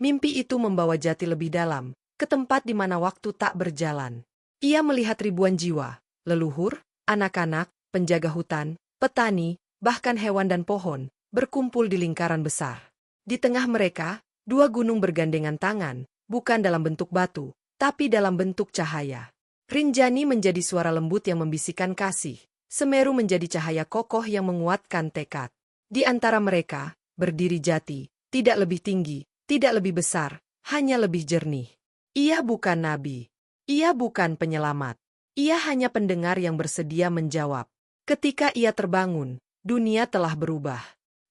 Mimpi itu membawa Jati lebih dalam, ke tempat di mana waktu tak berjalan. Ia melihat ribuan jiwa, leluhur, anak-anak, penjaga hutan, petani, bahkan hewan dan pohon, berkumpul di lingkaran besar. Di tengah mereka, dua gunung bergandengan tangan, bukan dalam bentuk batu, tapi dalam bentuk cahaya. Rinjani menjadi suara lembut yang membisikkan kasih, Semeru menjadi cahaya kokoh yang menguatkan tekad. Di antara mereka, berdiri Jati, tidak lebih tinggi, tidak lebih besar, hanya lebih jernih. Ia bukan nabi. Ia bukan penyelamat. Ia hanya pendengar yang bersedia menjawab. Ketika ia terbangun, dunia telah berubah.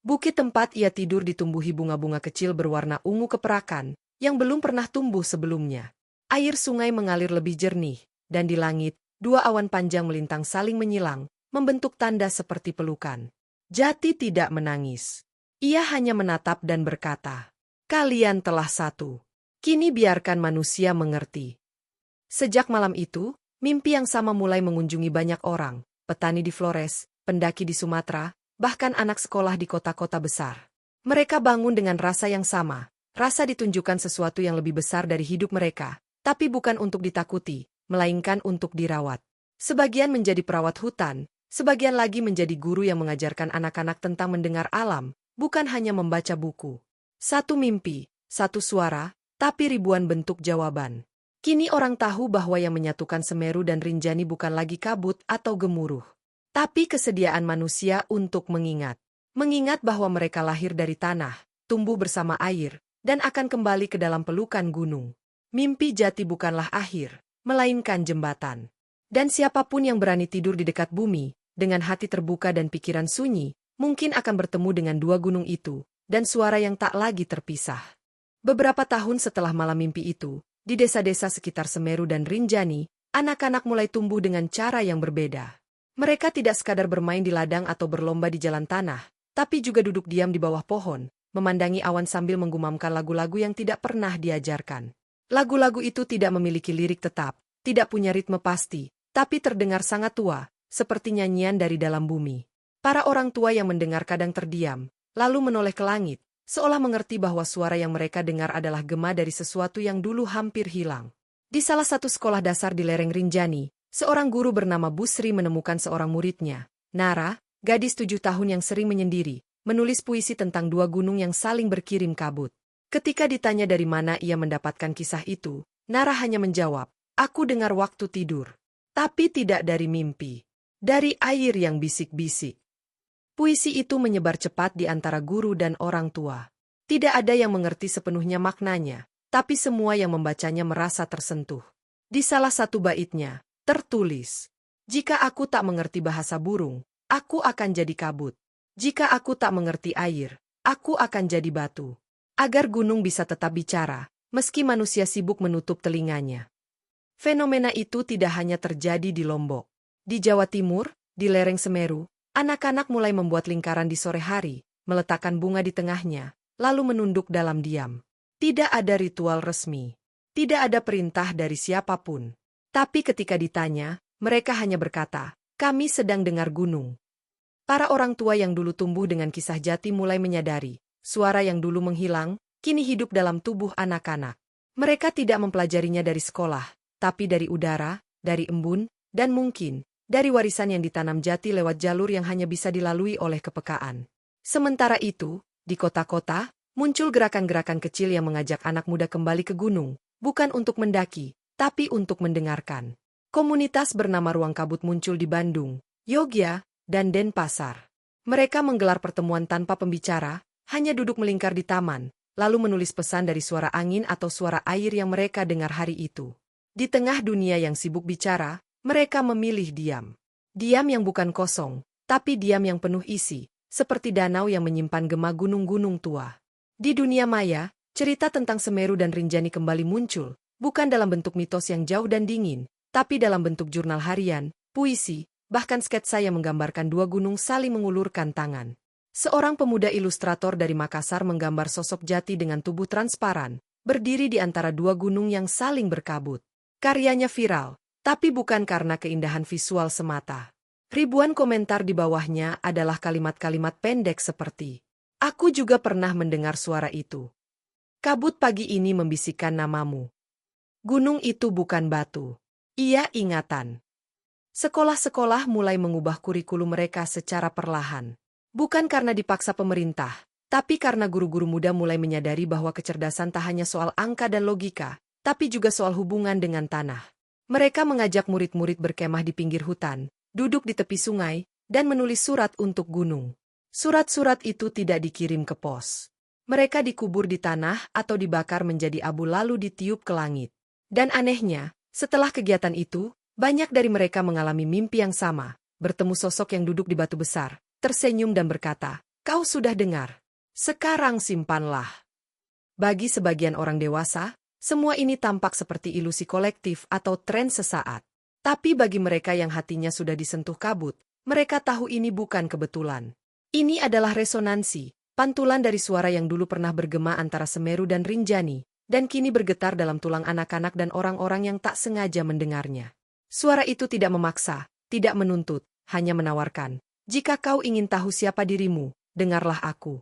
Bukit tempat ia tidur ditumbuhi bunga-bunga kecil berwarna ungu keperakan, yang belum pernah tumbuh sebelumnya. Air sungai mengalir lebih jernih, dan di langit, dua awan panjang melintang saling menyilang, membentuk tanda seperti pelukan. Jati tidak menangis. Ia hanya menatap dan berkata, "Kalian telah satu. Kini biarkan manusia mengerti." Sejak malam itu, mimpi yang sama mulai mengunjungi banyak orang, petani di Flores, pendaki di Sumatera, bahkan anak sekolah di kota-kota besar. Mereka bangun dengan rasa yang sama, rasa ditunjukkan sesuatu yang lebih besar dari hidup mereka, tapi bukan untuk ditakuti, melainkan untuk dirawat. Sebagian menjadi perawat hutan, sebagian lagi menjadi guru yang mengajarkan anak-anak tentang mendengar alam, bukan hanya membaca buku. Satu mimpi, satu suara, tapi ribuan bentuk jawaban. Kini orang tahu bahwa yang menyatukan Semeru dan Rinjani bukan lagi kabut atau gemuruh, tapi kesediaan manusia untuk mengingat. Mengingat bahwa mereka lahir dari tanah, tumbuh bersama air, dan akan kembali ke dalam pelukan gunung. Mimpi Jati bukanlah akhir, melainkan jembatan. Dan siapapun yang berani tidur di dekat bumi, dengan hati terbuka dan pikiran sunyi, mungkin akan bertemu dengan dua gunung itu, dan suara yang tak lagi terpisah. Beberapa tahun setelah malam mimpi itu, di desa-desa sekitar Semeru dan Rinjani, anak-anak mulai tumbuh dengan cara yang berbeda. Mereka tidak sekadar bermain di ladang atau berlomba di jalan tanah, tapi juga duduk diam di bawah pohon, memandangi awan sambil menggumamkan lagu-lagu yang tidak pernah diajarkan. Lagu-lagu itu tidak memiliki lirik tetap, tidak punya ritme pasti, tapi terdengar sangat tua, seperti nyanyian dari dalam bumi. Para orang tua yang mendengar kadang terdiam, lalu menoleh ke langit, seolah mengerti bahwa suara yang mereka dengar adalah gema dari sesuatu yang dulu hampir hilang. Di salah satu sekolah dasar di lereng Rinjani, seorang guru bernama Busri menemukan seorang muridnya, Nara, gadis 7 tahun yang sering menyendiri, menulis puisi tentang dua gunung yang saling berkirim kabut. Ketika ditanya dari mana ia mendapatkan kisah itu, Nara hanya menjawab, "Aku dengar waktu tidur." Tapi tidak dari mimpi. Dari air yang bisik-bisik. Puisi itu menyebar cepat di antara guru dan orang tua. Tidak ada yang mengerti sepenuhnya maknanya, tapi semua yang membacanya merasa tersentuh. Di salah satu baitnya, tertulis, "Jika aku tak mengerti bahasa burung, aku akan jadi kabut. Jika aku tak mengerti air, aku akan jadi batu." Agar gunung bisa tetap bicara, meski manusia sibuk menutup telinganya. Fenomena itu tidak hanya terjadi di Lombok. Di Jawa Timur, di lereng Semeru, anak-anak mulai membuat lingkaran di sore hari, meletakkan bunga di tengahnya, lalu menunduk dalam diam. Tidak ada ritual resmi. Tidak ada perintah dari siapapun. Tapi ketika ditanya, mereka hanya berkata, "Kami sedang dengar gunung." Para orang tua yang dulu tumbuh dengan kisah Jati mulai menyadari, suara yang dulu menghilang, kini hidup dalam tubuh anak-anak. Mereka tidak mempelajarinya dari sekolah, tapi dari udara, dari embun, dan mungkin dari warisan yang ditanam Jati lewat jalur yang hanya bisa dilalui oleh kepekaan. Sementara itu, di kota-kota, muncul gerakan-gerakan kecil yang mengajak anak muda kembali ke gunung, bukan untuk mendaki, tapi untuk mendengarkan. Komunitas bernama Ruang Kabut muncul di Bandung, Yogyakarta, dan Denpasar. Mereka menggelar pertemuan tanpa pembicara, hanya duduk melingkar di taman, lalu menulis pesan dari suara angin atau suara air yang mereka dengar hari itu. Di tengah dunia yang sibuk bicara, mereka memilih diam. Diam yang bukan kosong, tapi diam yang penuh isi, seperti danau yang menyimpan gema gunung-gunung tua. Di dunia maya, cerita tentang Semeru dan Rinjani kembali muncul, bukan dalam bentuk mitos yang jauh dan dingin, tapi dalam bentuk jurnal harian, puisi, bahkan sketsa yang menggambarkan dua gunung saling mengulurkan tangan. Seorang pemuda ilustrator dari Makassar menggambar sosok Jati dengan tubuh transparan, berdiri di antara dua gunung yang saling berkabut. Karyanya viral, tapi bukan karena keindahan visual semata. Ribuan komentar di bawahnya adalah kalimat-kalimat pendek seperti, "Aku juga pernah mendengar suara itu. Kabut pagi ini membisikkan namamu. Gunung itu bukan batu. Ia ingatan." Sekolah-sekolah mulai mengubah kurikulum mereka secara perlahan. Bukan karena dipaksa pemerintah, tapi karena guru-guru muda mulai menyadari bahwa kecerdasan tak hanya soal angka dan logika, tapi juga soal hubungan dengan tanah. Mereka mengajak murid-murid berkemah di pinggir hutan, duduk di tepi sungai, dan menulis surat untuk gunung. Surat-surat itu tidak dikirim ke pos. Mereka dikubur di tanah atau dibakar menjadi abu lalu ditiup ke langit. Dan anehnya, setelah kegiatan itu, banyak dari mereka mengalami mimpi yang sama, bertemu sosok yang duduk di batu besar, tersenyum dan berkata, "Kau sudah dengar. Sekarang simpanlah." Bagi sebagian orang dewasa, semua ini tampak seperti ilusi kolektif atau tren sesaat. Tapi bagi mereka yang hatinya sudah disentuh kabut, mereka tahu ini bukan kebetulan. Ini adalah resonansi, pantulan dari suara yang dulu pernah bergema antara Semeru dan Rinjani, dan kini bergetar dalam tulang anak-anak dan orang-orang yang tak sengaja mendengarnya. Suara itu tidak memaksa, tidak menuntut, hanya menawarkan, "Jika kau ingin tahu siapa dirimu, dengarlah aku."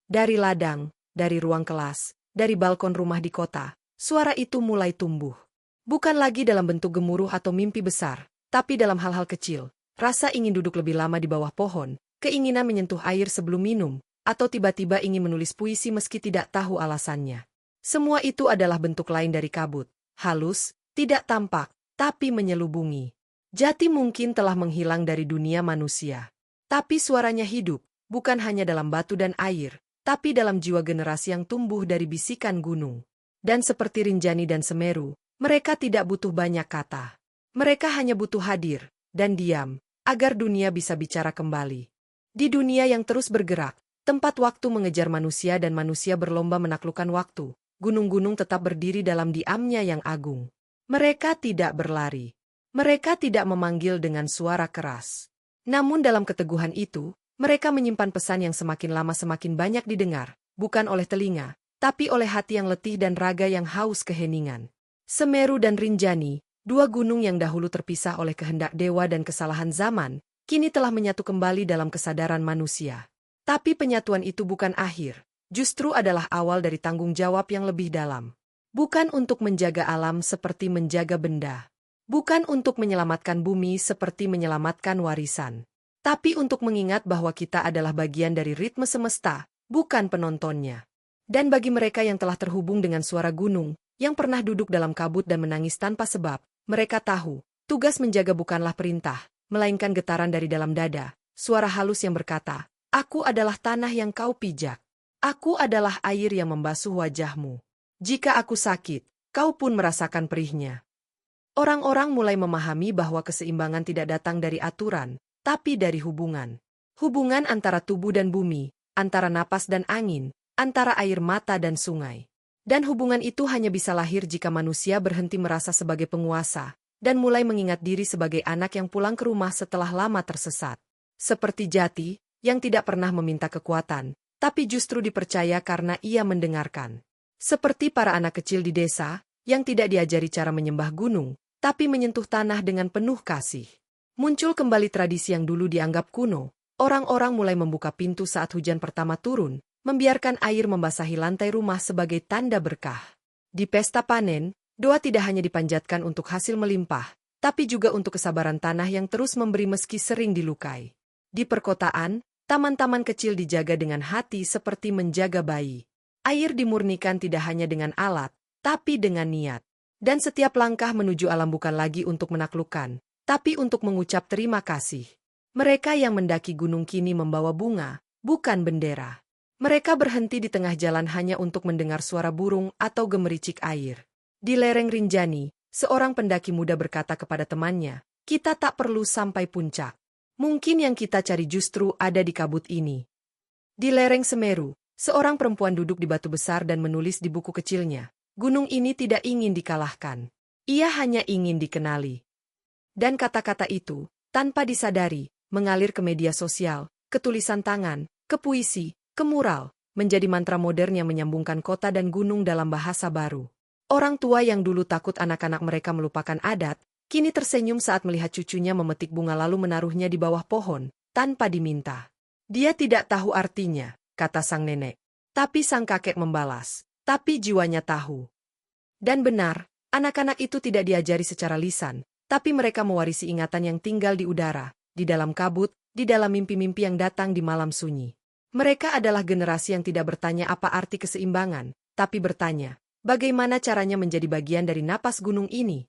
Dari ladang, dari ruang kelas, dari balkon rumah di kota, suara itu mulai tumbuh. Bukan lagi dalam bentuk gemuruh atau mimpi besar, tapi dalam hal-hal kecil, rasa ingin duduk lebih lama di bawah pohon, keinginan menyentuh air sebelum minum, atau tiba-tiba ingin menulis puisi meski tidak tahu alasannya. Semua itu adalah bentuk lain dari kabut, halus, tidak tampak, tapi menyelubungi. Jati mungkin telah menghilang dari dunia manusia. Tapi suaranya hidup, bukan hanya dalam batu dan air, tapi dalam jiwa generasi yang tumbuh dari bisikan gunung. Dan seperti Rinjani dan Semeru, mereka tidak butuh banyak kata. Mereka hanya butuh hadir dan diam, agar dunia bisa bicara kembali. Di dunia yang terus bergerak, tempat waktu mengejar manusia dan manusia berlomba menaklukkan waktu, gunung-gunung tetap berdiri dalam diamnya yang agung. Mereka tidak berlari. Mereka tidak memanggil dengan suara keras. Namun dalam keteguhan itu, mereka menyimpan pesan yang semakin lama semakin banyak didengar, bukan oleh telinga, tapi oleh hati yang letih dan raga yang haus keheningan. Semeru dan Rinjani, dua gunung yang dahulu terpisah oleh kehendak dewa dan kesalahan zaman, kini telah menyatu kembali dalam kesadaran manusia. Tapi penyatuan itu bukan akhir, justru adalah awal dari tanggung jawab yang lebih dalam. Bukan untuk menjaga alam seperti menjaga benda. Bukan untuk menyelamatkan bumi seperti menyelamatkan warisan. Tapi untuk mengingat bahwa kita adalah bagian dari ritme semesta, bukan penontonnya. Dan bagi mereka yang telah terhubung dengan suara gunung, yang pernah duduk dalam kabut dan menangis tanpa sebab, mereka tahu, tugas menjaga bukanlah perintah, melainkan getaran dari dalam dada, suara halus yang berkata, "Aku adalah tanah yang kau pijak. Aku adalah air yang membasuh wajahmu. Jika aku sakit, kau pun merasakan perihnya." Orang-orang mulai memahami bahwa keseimbangan tidak datang dari aturan, tapi dari hubungan. Hubungan antara tubuh dan bumi, antara napas dan angin, antara air mata dan sungai. Dan hubungan itu hanya bisa lahir jika manusia berhenti merasa sebagai penguasa, dan mulai mengingat diri sebagai anak yang pulang ke rumah setelah lama tersesat. Seperti Jati, yang tidak pernah meminta kekuatan, tapi justru dipercaya karena ia mendengarkan. Seperti para anak kecil di desa, yang tidak diajari cara menyembah gunung, tapi menyentuh tanah dengan penuh kasih. Muncul kembali tradisi yang dulu dianggap kuno, orang-orang mulai membuka pintu saat hujan pertama turun, membiarkan air membasahi lantai rumah sebagai tanda berkah. Di pesta panen, doa tidak hanya dipanjatkan untuk hasil melimpah, tapi juga untuk kesabaran tanah yang terus memberi meski sering dilukai. Di perkotaan, taman-taman kecil dijaga dengan hati seperti menjaga bayi. Air dimurnikan tidak hanya dengan alat, tapi dengan niat. Dan setiap langkah menuju alam bukan lagi untuk menaklukkan, tapi untuk mengucap terima kasih. Mereka yang mendaki gunung kini membawa bunga, bukan bendera. Mereka berhenti di tengah jalan hanya untuk mendengar suara burung atau gemericik air. Di lereng Rinjani, seorang pendaki muda berkata kepada temannya, "Kita tak perlu sampai puncak. Mungkin yang kita cari justru ada di kabut ini." Di lereng Semeru, seorang perempuan duduk di batu besar dan menulis di buku kecilnya, "Gunung ini tidak ingin dikalahkan. Ia hanya ingin dikenali." Dan kata-kata itu, tanpa disadari, mengalir ke media sosial, ke tulisan tangan, ke puisi, ke mural, menjadi mantra modern yang menyambungkan kota dan gunung dalam bahasa baru. Orang tua yang dulu takut anak-anak mereka melupakan adat, kini tersenyum saat melihat cucunya memetik bunga lalu menaruhnya di bawah pohon, tanpa diminta. "Dia tidak tahu artinya," kata sang nenek. Tapi sang kakek membalas, "Tapi jiwanya tahu." Dan benar, anak-anak itu tidak diajari secara lisan, tapi mereka mewarisi ingatan yang tinggal di udara, di dalam kabut, di dalam mimpi-mimpi yang datang di malam sunyi. Mereka adalah generasi yang tidak bertanya apa arti keseimbangan, tapi bertanya, bagaimana caranya menjadi bagian dari napas gunung ini?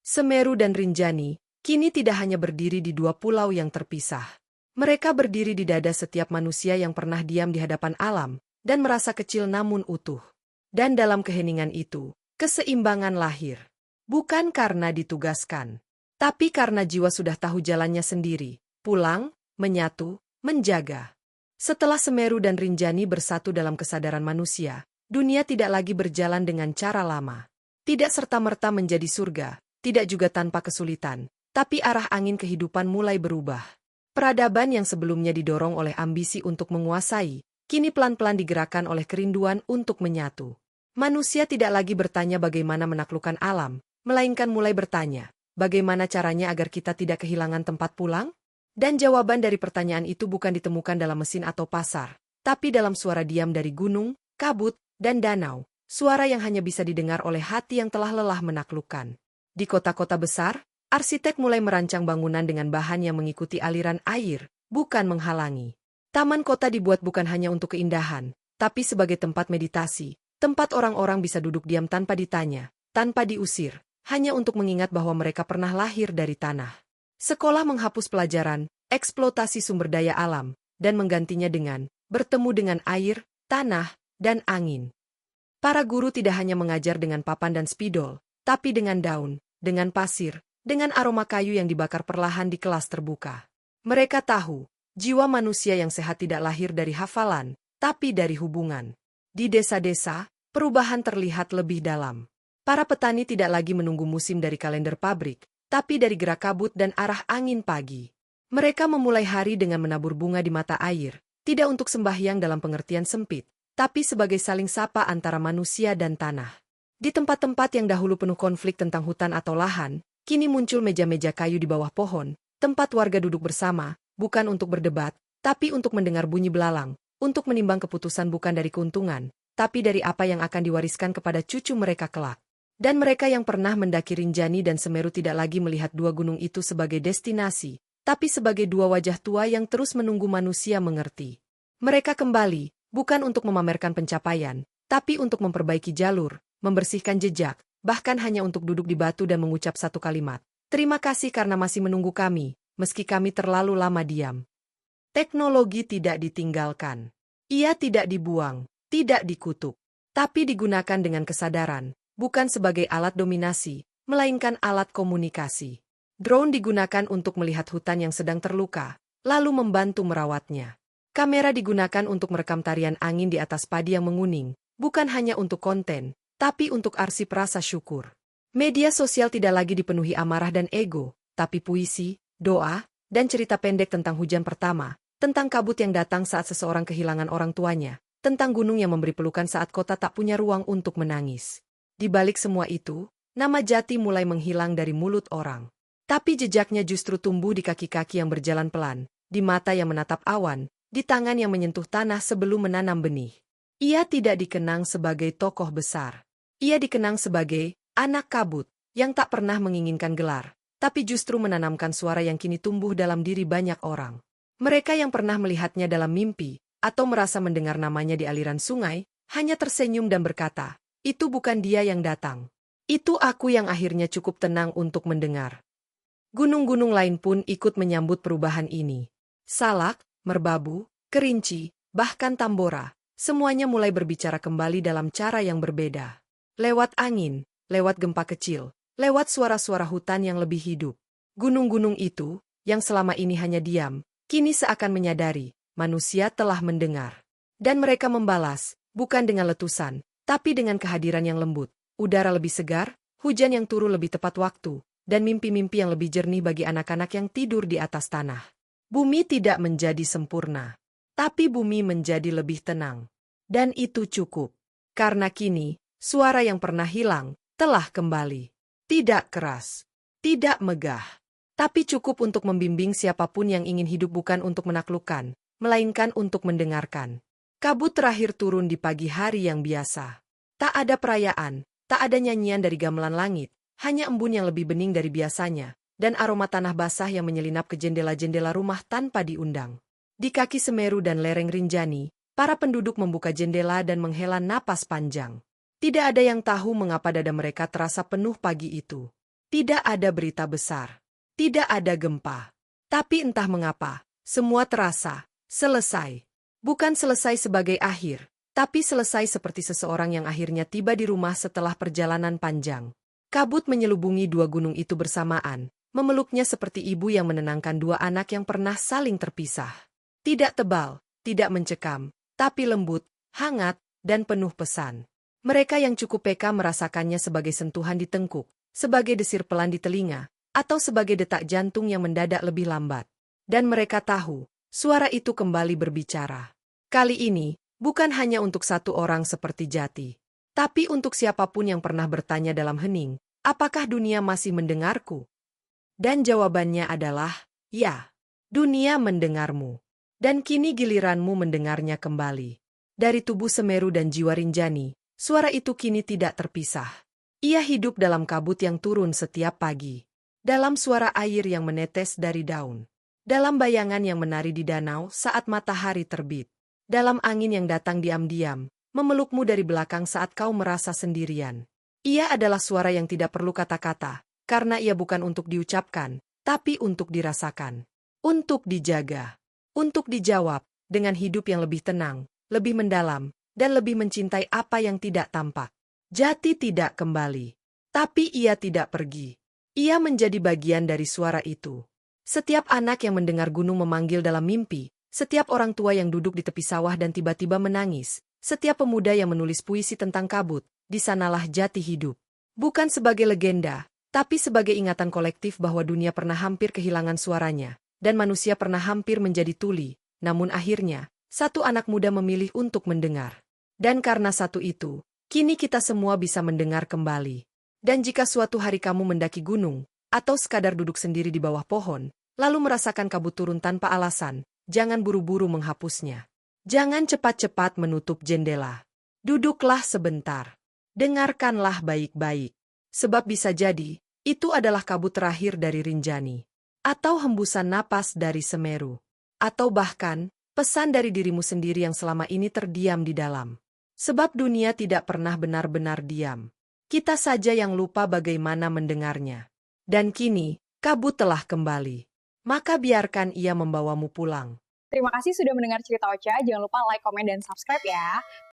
Semeru dan Rinjani, kini tidak hanya berdiri di dua pulau yang terpisah. Mereka berdiri di dada setiap manusia yang pernah diam di hadapan alam, dan merasa kecil namun utuh. Dan dalam keheningan itu, keseimbangan lahir. Bukan karena ditugaskan, tapi karena jiwa sudah tahu jalannya sendiri, pulang, menyatu, menjaga. Setelah Semeru dan Rinjani bersatu dalam kesadaran manusia, dunia tidak lagi berjalan dengan cara lama. Tidak serta-merta menjadi surga, tidak juga tanpa kesulitan, tapi arah angin kehidupan mulai berubah. Peradaban yang sebelumnya didorong oleh ambisi untuk menguasai, kini pelan-pelan digerakkan oleh kerinduan untuk menyatu. Manusia tidak lagi bertanya bagaimana menaklukkan alam, melainkan mulai bertanya, bagaimana caranya agar kita tidak kehilangan tempat pulang? Dan jawaban dari pertanyaan itu bukan ditemukan dalam mesin atau pasar, tapi dalam suara diam dari gunung, kabut, dan danau, suara yang hanya bisa didengar oleh hati yang telah lelah menaklukkan. Di kota-kota besar, arsitek mulai merancang bangunan dengan bahan yang mengikuti aliran air, bukan menghalangi. Taman kota dibuat bukan hanya untuk keindahan, tapi sebagai tempat meditasi, tempat orang-orang bisa duduk diam tanpa ditanya, tanpa diusir, hanya untuk mengingat bahwa mereka pernah lahir dari tanah. Sekolah menghapus pelajaran, eksploitasi sumber daya alam, dan menggantinya dengan bertemu dengan air, tanah, dan angin. Para guru tidak hanya mengajar dengan papan dan spidol, tapi dengan daun, dengan pasir, dengan aroma kayu yang dibakar perlahan di kelas terbuka. Mereka tahu, jiwa manusia yang sehat tidak lahir dari hafalan, tapi dari hubungan. Di desa-desa, perubahan terlihat lebih dalam. Para petani tidak lagi menunggu musim dari kalender pabrik, tapi dari gerak kabut dan arah angin pagi. Mereka memulai hari dengan menabur bunga di mata air, tidak untuk sembahyang dalam pengertian sempit, tapi sebagai saling sapa antara manusia dan tanah. Di tempat-tempat yang dahulu penuh konflik tentang hutan atau lahan, kini muncul meja-meja kayu di bawah pohon, tempat warga duduk bersama, bukan untuk berdebat, tapi untuk mendengar bunyi belalang, untuk menimbang keputusan bukan dari keuntungan, tapi dari apa yang akan diwariskan kepada cucu mereka kelak. Dan mereka yang pernah mendaki Rinjani dan Semeru tidak lagi melihat dua gunung itu sebagai destinasi, tapi sebagai dua wajah tua yang terus menunggu manusia mengerti. Mereka kembali, bukan untuk memamerkan pencapaian, tapi untuk memperbaiki jalur, membersihkan jejak, bahkan hanya untuk duduk di batu dan mengucap satu kalimat. "Terima kasih karena masih menunggu kami, meski kami terlalu lama diam." Teknologi tidak ditinggalkan. Ia tidak dibuang, tidak dikutuk, tapi digunakan dengan kesadaran. Bukan sebagai alat dominasi, melainkan alat komunikasi. Drone digunakan untuk melihat hutan yang sedang terluka, lalu membantu merawatnya. Kamera digunakan untuk merekam tarian angin di atas padi yang menguning, bukan hanya untuk konten, tapi untuk arsip rasa syukur. Media sosial tidak lagi dipenuhi amarah dan ego, tapi puisi, doa, dan cerita pendek tentang hujan pertama, tentang kabut yang datang saat seseorang kehilangan orang tuanya, tentang gunung yang memberi pelukan saat kota tak punya ruang untuk menangis. Di balik semua itu, nama Jati mulai menghilang dari mulut orang. Tapi jejaknya justru tumbuh di kaki-kaki yang berjalan pelan, di mata yang menatap awan, di tangan yang menyentuh tanah sebelum menanam benih. Ia tidak dikenang sebagai tokoh besar. Ia dikenang sebagai anak kabut, yang tak pernah menginginkan gelar, tapi justru menanamkan suara yang kini tumbuh dalam diri banyak orang. Mereka yang pernah melihatnya dalam mimpi, atau merasa mendengar namanya di aliran sungai, hanya tersenyum dan berkata, "Itu bukan dia yang datang. Itu aku yang akhirnya cukup tenang untuk mendengar." Gunung-gunung lain pun ikut menyambut perubahan ini. Salak, Merbabu, Kerinci, bahkan Tambora, semuanya mulai berbicara kembali dalam cara yang berbeda. Lewat angin, lewat gempa kecil, lewat suara-suara hutan yang lebih hidup. Gunung-gunung itu, yang selama ini hanya diam, kini seakan menyadari, manusia telah mendengar. Dan mereka membalas, bukan dengan letusan, tapi dengan kehadiran yang lembut, udara lebih segar, hujan yang turun lebih tepat waktu, dan mimpi-mimpi yang lebih jernih bagi anak-anak yang tidur di atas tanah. Bumi tidak menjadi sempurna, tapi bumi menjadi lebih tenang. Dan itu cukup. Karena kini, suara yang pernah hilang, telah kembali. Tidak keras, tidak megah, tapi cukup untuk membimbing siapapun yang ingin hidup bukan untuk menaklukkan, melainkan untuk mendengarkan. Kabut terakhir turun di pagi hari yang biasa. Tak ada perayaan, tak ada nyanyian dari gamelan langit, hanya embun yang lebih bening dari biasanya, dan aroma tanah basah yang menyelinap ke jendela-jendela rumah tanpa diundang. Di kaki Semeru dan lereng Rinjani, para penduduk membuka jendela dan menghela napas panjang. Tidak ada yang tahu mengapa dada mereka terasa penuh pagi itu. Tidak ada berita besar. Tidak ada gempa. Tapi entah mengapa, semua terasa selesai. Bukan selesai sebagai akhir, tapi selesai seperti seseorang yang akhirnya tiba di rumah setelah perjalanan panjang. Kabut menyelubungi dua gunung itu bersamaan, memeluknya seperti ibu yang menenangkan dua anak yang pernah saling terpisah. Tidak tebal, tidak mencekam, tapi lembut, hangat, dan penuh pesan. Mereka yang cukup peka merasakannya sebagai sentuhan di tengkuk, sebagai desir pelan di telinga, atau sebagai detak jantung yang mendadak lebih lambat. Dan mereka tahu, suara itu kembali berbicara. Kali ini, bukan hanya untuk satu orang seperti Jati, tapi untuk siapapun yang pernah bertanya dalam hening, apakah dunia masih mendengarku? Dan jawabannya adalah, ya, dunia mendengarmu. Dan kini giliranmu mendengarnya kembali. Dari tubuh Semeru dan jiwa Rinjani, suara itu kini tidak terpisah. Ia hidup dalam kabut yang turun setiap pagi. Dalam suara air yang menetes dari daun. Dalam bayangan yang menari di danau saat matahari terbit. Dalam angin yang datang diam-diam, memelukmu dari belakang saat kau merasa sendirian. Ia adalah suara yang tidak perlu kata-kata, karena ia bukan untuk diucapkan, tapi untuk dirasakan. Untuk dijaga. Untuk dijawab, dengan hidup yang lebih tenang, lebih mendalam, dan lebih mencintai apa yang tidak tampak. Jati tidak kembali. Tapi ia tidak pergi. Ia menjadi bagian dari suara itu. Setiap anak yang mendengar gunung memanggil dalam mimpi, setiap orang tua yang duduk di tepi sawah dan tiba-tiba menangis, setiap pemuda yang menulis puisi tentang kabut, di sanalah Jati hidup. Bukan sebagai legenda, tapi sebagai ingatan kolektif bahwa dunia pernah hampir kehilangan suaranya, dan manusia pernah hampir menjadi tuli, namun akhirnya, satu anak muda memilih untuk mendengar. Dan karena satu itu, kini kita semua bisa mendengar kembali. Dan jika suatu hari kamu mendaki gunung, atau sekadar duduk sendiri di bawah pohon, lalu merasakan kabut turun tanpa alasan, jangan buru-buru menghapusnya. Jangan cepat-cepat menutup jendela. Duduklah sebentar. Dengarkanlah baik-baik. Sebab bisa jadi, itu adalah kabut terakhir dari Rinjani. Atau hembusan napas dari Semeru. Atau bahkan, pesan dari dirimu sendiri yang selama ini terdiam di dalam. Sebab dunia tidak pernah benar-benar diam. Kita saja yang lupa bagaimana mendengarnya. Dan kini, kabut telah kembali. Maka biarkan ia membawamu pulang. Terima kasih sudah mendengar cerita Ocha. Jangan lupa like, komen, dan subscribe ya.